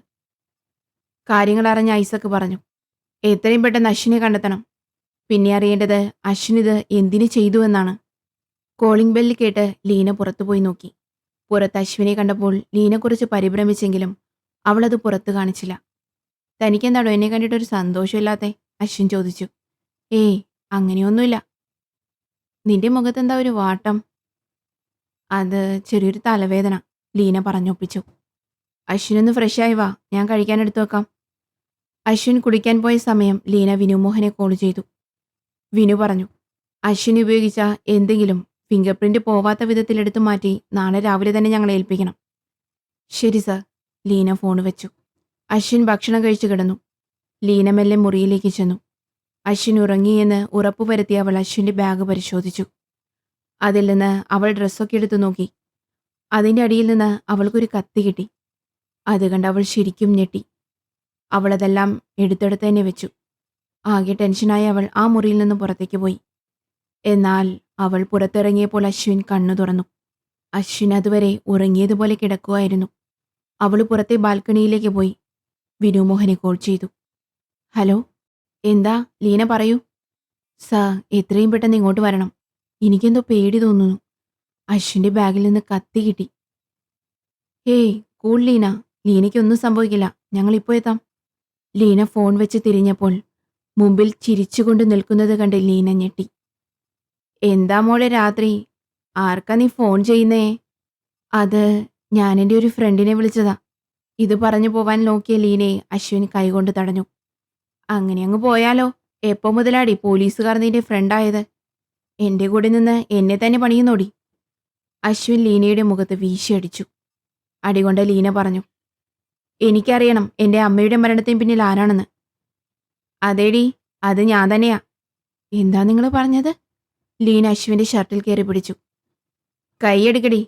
Speaker 1: കാര്യങ്ങൾ അറിഞ്ഞ ഐസക് പറഞ്ഞു. എത്രയും പെട്ടെന്ന് അശ്വിനെ കണ്ടെത്തണം. പിന്നെ അറിയേണ്ടത് അശ്വിൻ ഇത് എന്തിനു ചെയ്തു എന്നാണ്. കോളിംഗ് ബെല്ല് കേട്ട് ലീന പുറത്തുപോയി നോക്കി. പുറത്ത് അശ്വിനെ കണ്ടപ്പോൾ ലീന കുറിച്ച് പരിഭ്രമിച്ചെങ്കിലും അവളത് പുറത്ത് കാണിച്ചില്ല. തനിക്കെന്താടോ എന്നെ കണ്ടിട്ടൊരു സന്തോഷമില്ലാത്തെ? അശ്വിൻ ചോദിച്ചു. ഏയ്, അങ്ങനെയൊന്നുമില്ല. നിന്റെ മുഖത്തെന്താ ഒരു വാട്ടം? അത് ചെറിയൊരു തലവേദന, ലീന പറഞ്ഞൊപ്പിച്ചു. അശ്വിനൊന്ന് ഫ്രഷായി വാ, ഞാൻ കഴിക്കാൻ എടുത്തു വെക്കാം. അശ്വിൻ കുടിക്കാൻ പോയ സമയം ലീന വിനുമോഹനെ കോൾ ചെയ്തു. വിനു പറഞ്ഞു. അശ്വിൻ ഉപയോഗിച്ച എന്തെങ്കിലും ഫിംഗർ പ്രിന്റ് പോവാത്ത വിധത്തിൽ എടുത്തു മാറ്റി നാളെ രാവിലെ തന്നെ ഞങ്ങളെ ഏൽപ്പിക്കണം. ശരി സർ. ലീന ഫോൺ വെച്ചു. അശ്വിൻ ഭക്ഷണം കഴിച്ചു കിടന്നു. ലീന മെല്ലെ മുറിയിലേക്ക് ചെന്നു. അശ്വിൻ ഉറങ്ങിയെന്ന് ഉറപ്പുവരുത്തി അവൾ അശ്വിൻ്റെ ബാഗ് പരിശോധിച്ചു. അതിൽ നിന്ന് അവൾ ഡ്രസ്സൊക്കെ എടുത്തു നോക്കി. അതിൻ്റെ അടിയിൽ നിന്ന് അവൾക്കൊരു കത്തി കിട്ടി. അത് കണ്ട് അവൾ ശരിക്കും ഞെട്ടി. അവളതെല്ലാം എടുത്തെടുത്ത് തന്നെ വെച്ചു. ആകെ ടെൻഷനായി അവൾ ആ മുറിയിൽ നിന്ന് പുറത്തേക്ക് പോയി. എന്നാൽ അവൾ പുറത്തിറങ്ങിയപ്പോൾ അശ്വിൻ കണ്ണു തുറന്നു. അശ്വിൻ അതുവരെ ഉറങ്ങിയതുപോലെ കിടക്കുമായിരുന്നു. അവൾ പുറത്തെ ബാൽക്കണിയിലേക്ക് പോയി. വിനുമോഹനെ കോൾ ചെയ്തു. ഹലോ, എന്താ ലീന പറയൂ. സാർ, എത്രയും പെട്ടെന്ന് ഇങ്ങോട്ട് വരണം. എനിക്കെന്തോ പേടി തോന്നുന്നു. അശ്വിൻ്റെ ബാഗിൽ നിന്ന് കത്തി കിട്ടി. ഹേയ് കൂൾ ലീന, ലീനയ്ക്കൊന്നും സംഭവിക്കില്ല, ഞങ്ങളിപ്പോൾ എത്താം. ലീന ഫോൺ വെച്ച് തിരിഞ്ഞപ്പോൾ മുമ്പിൽ ചിരിച്ചുകൊണ്ട് നിൽക്കുന്നത് കണ്ട് ലീന ഞെട്ടി. എന്താ മോളെ രാത്രി, ആർക്കാ നീ ഫോൺ ചെയ്യുന്നേ? അത് ഞാൻ എൻ്റെ ഒരു ഫ്രണ്ടിനെ വിളിച്ചതാ. ഇത് പറഞ്ഞു പോവാൻ നോക്കിയ ലീനയെ അശ്വിൻ കൈകൊണ്ട് തടഞ്ഞു. അങ്ങനെ അങ്ങ് പോയാലോ? എപ്പോ മുതലാടി പോലീസുകാർ നിന്റെ ഫ്രണ്ടായത്? എൻ്റെ കൂടെ നിന്ന് എന്നെ തന്നെ പണിയുന്നോടി. അശ്വിൻ ലീനയുടെ മുഖത്ത് വീശിയടിച്ചു. അടികൊണ്ട ലീന പറഞ്ഞു, എനിക്കറിയണം എൻ്റെ അമ്മയുടെ മരണത്തിന് പിന്നിൽ ആരാണെന്ന്. അതേടി, അത് ഞാൻ തന്നെയാ. എന്താ നിങ്ങൾ പറഞ്ഞത്? ലീന അശ്വിൻ്റെ ഷർട്ടിൽ കയറി പിടിച്ചു. കൈയെടുക്കടി.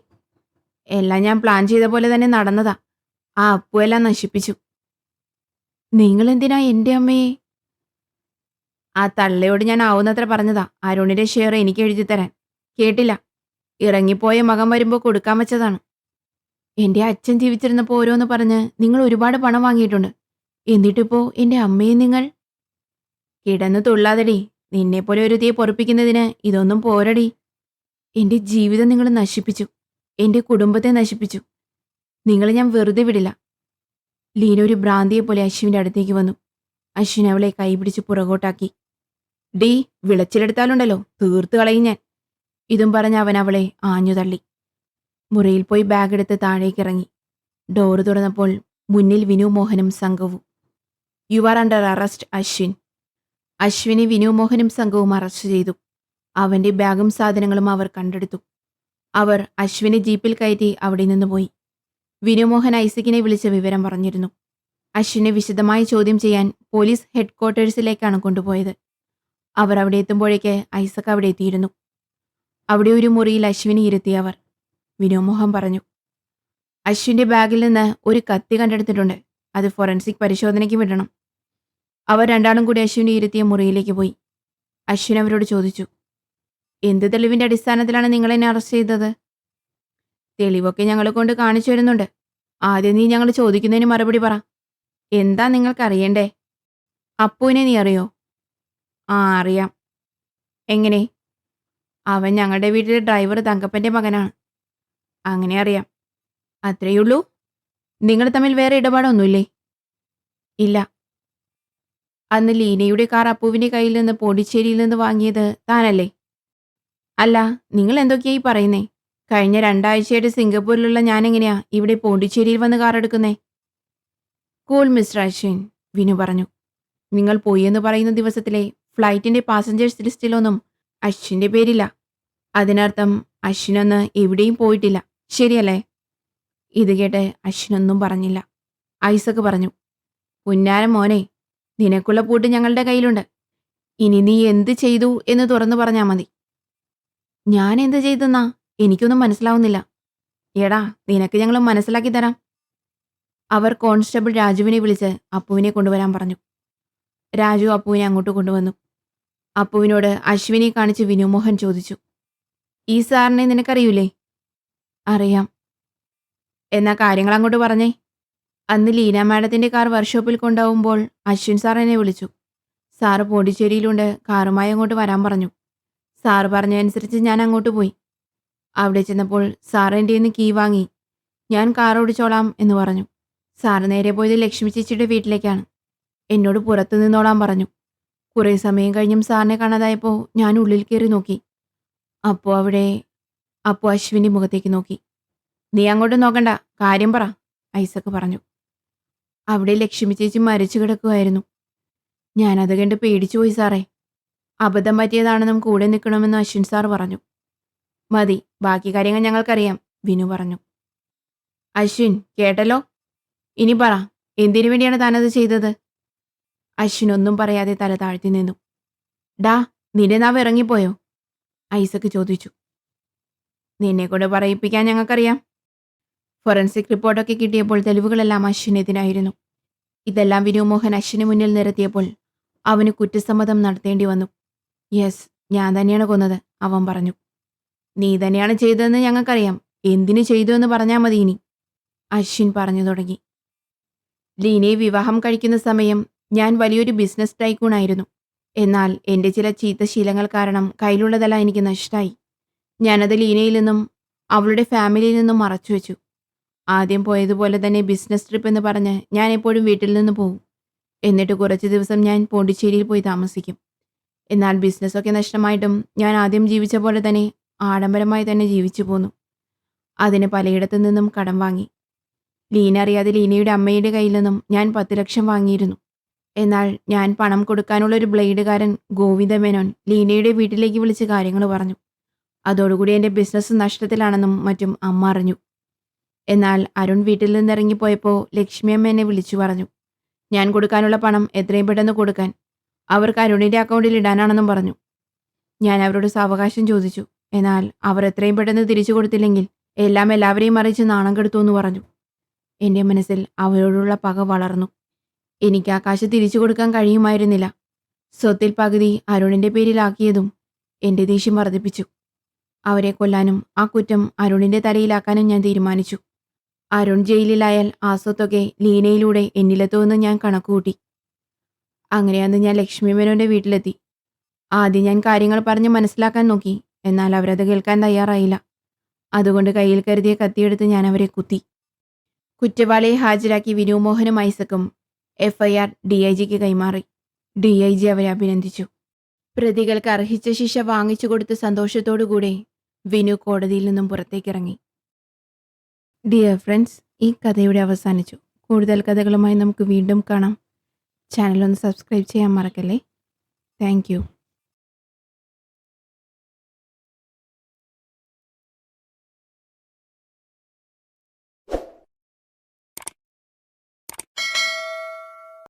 Speaker 1: എല്ലാം ഞാൻ പ്ലാൻ ചെയ്ത പോലെ തന്നെ നടന്നതാ. ആ അപ്പുവെല്ലാം നശിപ്പിച്ചു. നിങ്ങളെന്തിനാ എൻ്റെ അമ്മയെ? ആ തള്ളയോട് ഞാൻ ആവുന്നത്ര പറഞ്ഞതാ അരുണിന്റെ ഷെയർ എനിക്ക് എഴുതിത്തരാൻ. കേട്ടില്ല. ഇറങ്ങിപ്പോയ മകൻ വരുമ്പോൾ കൊടുക്കാൻ വെച്ചതാണ്. എൻ്റെ അച്ഛൻ ജീവിച്ചിരുന്നപ്പോൾ ഓരോന്ന് പറഞ്ഞ് നിങ്ങൾ ഒരുപാട് പണം വാങ്ങിയിട്ടുണ്ട്. എന്നിട്ടിപ്പോ എൻ്റെ അമ്മയെ നിങ്ങൾ കിടന്നു തുള്ളാതടി. നിന്നെപ്പോലെ ഒരുത്തിയെ പൊറപ്പിക്കുന്നതിന് ഇതൊന്നും പോരടി. എൻ്റെ ജീവിതം നിങ്ങൾ നശിപ്പിച്ചു. എൻ്റെ കുടുംബത്തെ നശിപ്പിച്ചു. നിങ്ങളെ ഞാൻ വെറുതെ വിടില്ല. ലീന ഒരു ഭ്രാന്തിയെ പോലെ അശ്വിൻ്റെ അടുത്തേക്ക് വന്നു. അശ്വിൻ അവളെ കൈപിടിച്ച് പുറകോട്ടാക്കി. ഡീ, വിളച്ചിലെടുത്താലുണ്ടല്ലോ തീർത്തു കളയും ഞാൻ. ഇതും പറഞ്ഞ് അവൻ അവളെ ആഞ്ഞു തള്ളി. മുറിയിൽ പോയി ബാഗ് എടുത്ത് താഴേക്കിറങ്ങി. ഡോറ് തുറന്നപ്പോൾ മുന്നിൽ വിനു മോഹനും സംഘവും. You are under arrest Ashwin. അശ്വിനെ വിനു മോഹനും സംഘവും അറസ്റ്റ് ചെയ്തു. അവൻ്റെ ബാഗും സാധനങ്ങളും അവർ കണ്ടെടുത്തു. അവർ അശ്വിനെ ജീപ്പിൽ കയറ്റി അവിടെ നിന്ന് പോയി. വിനുമോഹൻ ഐസക്കിനെ വിളിച്ച് വിവരം പറഞ്ഞിരുന്നു. അശ്വിനെ വിശദമായി ചോദ്യം ചെയ്യാൻ പോലീസ് ഹെഡ്ക്വാർട്ടേഴ്സിലേക്കാണ് കൊണ്ടുപോയത്. അവർ അവിടെ എത്തുമ്പോഴേക്ക് ഐസക് അവിടെ എത്തിയിരുന്നു. അവിടെ ഒരു മുറിയിൽ അശ്വിനെ ഇരുത്തി അവർ. വിനുമോഹൻ പറഞ്ഞു, അശ്വിൻ്റെ ബാഗിൽ നിന്ന് ഒരു കത്തി കണ്ടെടുത്തിട്ടുണ്ട്. അത് ഫോറൻസിക് പരിശോധനയ്ക്ക് വിടണം. അവർ രണ്ടാളും കൂടി അശ്വിനെ ഇരുത്തിയ മുറിയിലേക്ക് പോയി. അശ്വിൻ അവരോട് ചോദിച്ചു, എന്ത് തെളിവിൻ്റെ അടിസ്ഥാനത്തിലാണ് നിങ്ങളെന്നെ അറസ്റ്റ് ചെയ്തത്? തെളിവൊക്കെ ഞങ്ങളെ കൊണ്ട് കാണിച്ചു വരുന്നുണ്ട്. ആദ്യം നീ ഞങ്ങൾ ചോദിക്കുന്നതിന് മറുപടി പറ. എന്താ നിങ്ങൾക്കറിയണ്ടേ? അപ്പുവിനെ നീ അറിയോ? ആ, അറിയാം. എങ്ങനെ? അവൻ ഞങ്ങളുടെ വീട്ടിലെ ഡ്രൈവർ തങ്കപ്പൻ്റെ മകനാണ്. അങ്ങനെ അറിയാം. അത്രയുള്ളൂ? നിങ്ങൾ തമ്മിൽ വേറെ ഇടപാടൊന്നുമില്ലേ? ഇല്ല. അന്ന് ലീനയുടെ കാർ അപ്പുവിൻ്റെ കയ്യിൽ നിന്ന് പോണ്ടിച്ചേരിയിൽ നിന്ന് വാങ്ങിയത് താനല്ലേ? അല്ല, നിങ്ങൾ എന്തൊക്കെയായി പറയുന്നേ? കഴിഞ്ഞ 2 ആഴ്ചയായിട്ട് സിംഗപ്പൂരിലുള്ള ഞാനെങ്ങനെയാ ഇവിടെ പോണ്ടിച്ചേരിയിൽ വന്ന് കാർ എടുക്കുന്നേ? കൂൾ മിസ്റ്റർ അശ്വിൻ, വിനു പറഞ്ഞു. നിങ്ങൾ പോയി എന്ന് പറയുന്ന ദിവസത്തിലെ ഫ്ലൈറ്റിൻ്റെ പാസഞ്ചേഴ്സ് ലിസ്റ്റിലൊന്നും അശ്വിൻ്റെ പേരില്ല. അതിനർത്ഥം അശ്വിനൊന്ന് എവിടെയും പോയിട്ടില്ല, ശരിയല്ലേ? ഇത് കേട്ട് അശ്വിനൊന്നും പറഞ്ഞില്ല. ഐസക് പറഞ്ഞു, പുന്നാരം മോനെ, നിനക്കുള്ള പൂട്ട് ഞങ്ങളുടെ കയ്യിലുണ്ട്. ഇനി നീ എന്ത് ചെയ്തു എന്ന് തുറന്നു പറഞ്ഞാൽ മതി. ഞാൻ എന്ത് ചെയ്തെന്നാ? എനിക്കൊന്നും മനസ്സിലാവുന്നില്ല. എടാ, നിനക്ക് ഞങ്ങൾ മനസ്സിലാക്കി തരാം. അവർ കോൺസ്റ്റബിൾ രാജുവിനെ വിളിച്ച് അപ്പുവിനെ കൊണ്ടുവരാൻ പറഞ്ഞു. രാജു അപ്പുവിനെ അങ്ങോട്ട് കൊണ്ടുവന്നു. അപ്പുവിനോട് അശ്വിനെ കാണിച്ച് വിനുമോഹൻ ചോദിച്ചു, ഈ സാറിനെ നിനക്കറിയൂലേ? അറിയാം. എന്നാ കാര്യങ്ങൾ അങ്ങോട്ട് പറഞ്ഞേ. അന്ന് ലീന മാഡത്തിൻ്റെ കാർ വർക്ക്ഷോപ്പിൽ കൊണ്ടുപോകുമ്പോൾ അശ്വിൻ സാർ എന്നെ വിളിച്ചു. സാറ് പോണ്ടിച്ചേരിയിലുണ്ട്, കാറുമായി അങ്ങോട്ട് വരാൻ പറഞ്ഞു. സാറ് പറഞ്ഞതനുസരിച്ച് ഞാൻ അങ്ങോട്ട് പോയി. അവിടെ ചെന്നപ്പോൾ സാറ് എൻ്റെ നിന്ന് കീ വാങ്ങി. ഞാൻ കാർ ഓടിച്ചോളാം എന്ന് പറഞ്ഞു. സാറ് നേരെ പോയത് ലക്ഷ്മി ചേച്ചിയുടെ വീട്ടിലേക്കാണ്. എന്നോട് പുറത്തു നിന്നോളാൻ പറഞ്ഞു. കുറേ സമയം കഴിഞ്ഞും സാറിനെ കാണാതായപ്പോൾ ഞാൻ ഉള്ളിൽ കയറി നോക്കി. അപ്പോൾ അശ്വിൻ്റെ മുഖത്തേക്ക് നോക്കി. നീ അങ്ങോട്ട് നോക്കണ്ട, കാര്യം പറ, ഐസക് പറഞ്ഞു. അവിടെ ലക്ഷ്മി ചേച്ചി മരിച്ചു കിടക്കുമായിരുന്നു. ഞാനത് കണ്ട് പേടിച്ചു പോയി സാറേ. അബദ്ധം പറ്റിയതാണെന്നും കൂടെ നിൽക്കണമെന്നും അശ്വിൻ സാർ പറഞ്ഞു. മതി, ബാക്കി കാര്യങ്ങൾ ഞങ്ങൾക്കറിയാം, വിനു പറഞ്ഞു. അശ്വിൻ കേട്ടല്ലോ? ഇനി പറ, എന്തിനു വേണ്ടിയാണ് താനത് ചെയ്തത്? അശ്വിൻ ഒന്നും പറയാതെ തല താഴ്ത്തി നിന്നു. ഡാ, നിന്റെ നാവ് ഇറങ്ങിപ്പോയോ? ഐസക് ചോദിച്ചു. നിന്നെ കൊണ്ട് പറയിപ്പിക്കാൻ ഞങ്ങൾക്കറിയാം. ഫോറൻസിക് റിപ്പോർട്ടൊക്കെ കിട്ടിയപ്പോൾ തെളിവുകളെല്ലാം അശ്വിനെതിരായിരുന്നു. ഇതെല്ലാം വിനു മോഹൻ അശ്വിന് മുന്നിൽ നിരത്തിയപ്പോൾ അവന് കുറ്റസമ്മതം നടത്തേണ്ടി വന്നു. യെസ്, ഞാൻ തന്നെയാണ് കൊന്നത്, അവൻ പറഞ്ഞു. നീ തന്നെയാണ് ചെയ്തതെന്ന് ഞങ്ങൾക്കറിയാം. എന്തിനു ചെയ്തു എന്ന് പറഞ്ഞാൽ മതി ഇനി, അശ്വിൻ പറഞ്ഞു തുടങ്ങി. ലീനയെ വിവാഹം കഴിക്കുന്ന സമയം ഞാൻ വലിയൊരു ബിസിനസ് ടൈക്കൂണായിരുന്നു. എന്നാൽ എൻ്റെ ചില ചീത്ത ശീലങ്ങൾ കാരണം കയ്യിലുള്ളതെല്ലാം എനിക്ക് നഷ്ടമായി. ഞാനത് ലീനയിൽ നിന്നും അവളുടെ ഫാമിലിയിൽ നിന്നും മറച്ചുവെച്ചു. ആദ്യം പോയതുപോലെ തന്നെ ബിസിനസ് ട്രിപ്പ് എന്ന് പറഞ്ഞ് ഞാൻ എപ്പോഴും വീട്ടിൽ നിന്ന് പോകും. എന്നിട്ട് കുറച്ച് ദിവസം ഞാൻ പോണ്ടിച്ചേരിയിൽ പോയി താമസിക്കും. എന്നാൽ ബിസിനസ്സൊക്കെ നഷ്ടമായിട്ടും ഞാൻ ആദ്യം ജീവിച്ച പോലെ തന്നെ ആഡംബരമായി തന്നെ ജീവിച്ചു പോന്നു. അതിന് പലയിടത്തു നിന്നും കടം വാങ്ങി. ലീന അറിയാതെ ലീനയുടെ അമ്മയുടെ കയ്യിൽ നിന്നും ഞാൻ 10 ലക്ഷം വാങ്ങിയിരുന്നു. എന്നാൽ ഞാൻ പണം കൊടുക്കാനുള്ള ഒരു ബ്ലേഡുകാരൻ ഗോവിന്ദമേനോൻ ലീനയുടെ വീട്ടിലേക്ക് വിളിച്ച് കാര്യങ്ങൾ പറഞ്ഞു. അതോടുകൂടി എൻ്റെ ബിസിനസ് നഷ്ടത്തിലാണെന്നും മറ്റും അമ്മ അറിഞ്ഞു. എന്നാൽ അരുൺ വീട്ടിൽ നിന്നിറങ്ങിപ്പോയപ്പോൾ ലക്ഷ്മിയമ്മ എന്നെ വിളിച്ചു പറഞ്ഞു. ഞാൻ കൊടുക്കാനുള്ള പണം എത്രയും പെട്ടെന്ന് കൊടുക്കാൻ, അവർക്ക് അരുണിൻ്റെ അക്കൗണ്ടിൽ ഇടാനാണെന്നും പറഞ്ഞു. ഞാൻ അവരോട് സാവകാശം ചോദിച്ചു. എന്നാൽ അവർ എത്രയും പെട്ടെന്ന് തിരിച്ചു കൊടുത്തില്ലെങ്കിൽ എല്ലാം എല്ലാവരെയും അറിയിച്ച് നാണം കെടുത്തു എന്ന് പറഞ്ഞു. എൻ്റെ മനസ്സിൽ അവരോടുള്ള പക വളർന്നു. എനിക്ക് ആ കാശ് തിരിച്ചു കൊടുക്കാൻ കഴിയുമായിരുന്നില്ല. സ്വത്തിൽ പകുതി അരുണിൻ്റെ പേരിലാക്കിയതും എൻ്റെ ദേഷ്യം വർദ്ധിപ്പിച്ചു. അവരെ കൊല്ലാനും ആ കുറ്റം അരുണിൻ്റെ തലയിലാക്കാനും ഞാൻ തീരുമാനിച്ചു. അരുൺ ജയിലിലായാൽ ആ സ്വത്തൊക്കെ ലീനയിലൂടെ എന്നിലെത്തുമെന്ന് ഞാൻ കണക്കുകൂട്ടി. അങ്ങനെ അന്ന് ഞാൻ ലക്ഷ്മി മേനോൻ്റെ വീട്ടിലെത്തി. ആദ്യം ഞാൻ കാര്യങ്ങൾ പറഞ്ഞ് മനസ്സിലാക്കാൻ നോക്കി. എന്നാൽ അവരത് കേൾക്കാൻ തയ്യാറായില്ല. അതുകൊണ്ട് കയ്യിൽ കരുതിയ കത്തിയെടുത്ത് ഞാൻ അവരെ കുത്തി. കുറ്റവാളിയെ ഹാജരാക്കി വിനു മോഹനും ഐസക്കും FIR DIGക്ക് കൈമാറി. DIG അവരെ അഭിനന്ദിച്ചു. പ്രതികൾക്ക് അർഹിച്ച ശിക്ഷ വാങ്ങിച്ചു കൊടുത്ത സന്തോഷത്തോടുകൂടെ വിനു കോടതിയിൽ നിന്നും പുറത്തേക്കിറങ്ങി. ഡിയർ ഫ്രണ്ട്സ്, ഈ കഥയുടെ അവസാനിച്ചു. കൂടുതൽ കഥകളുമായി നമുക്ക് വീണ്ടും കാണാം. ചാനൽ ഒന്ന് സബ്സ്ക്രൈബ് ചെയ്യാൻ മറക്കല്ലേ. Thank you.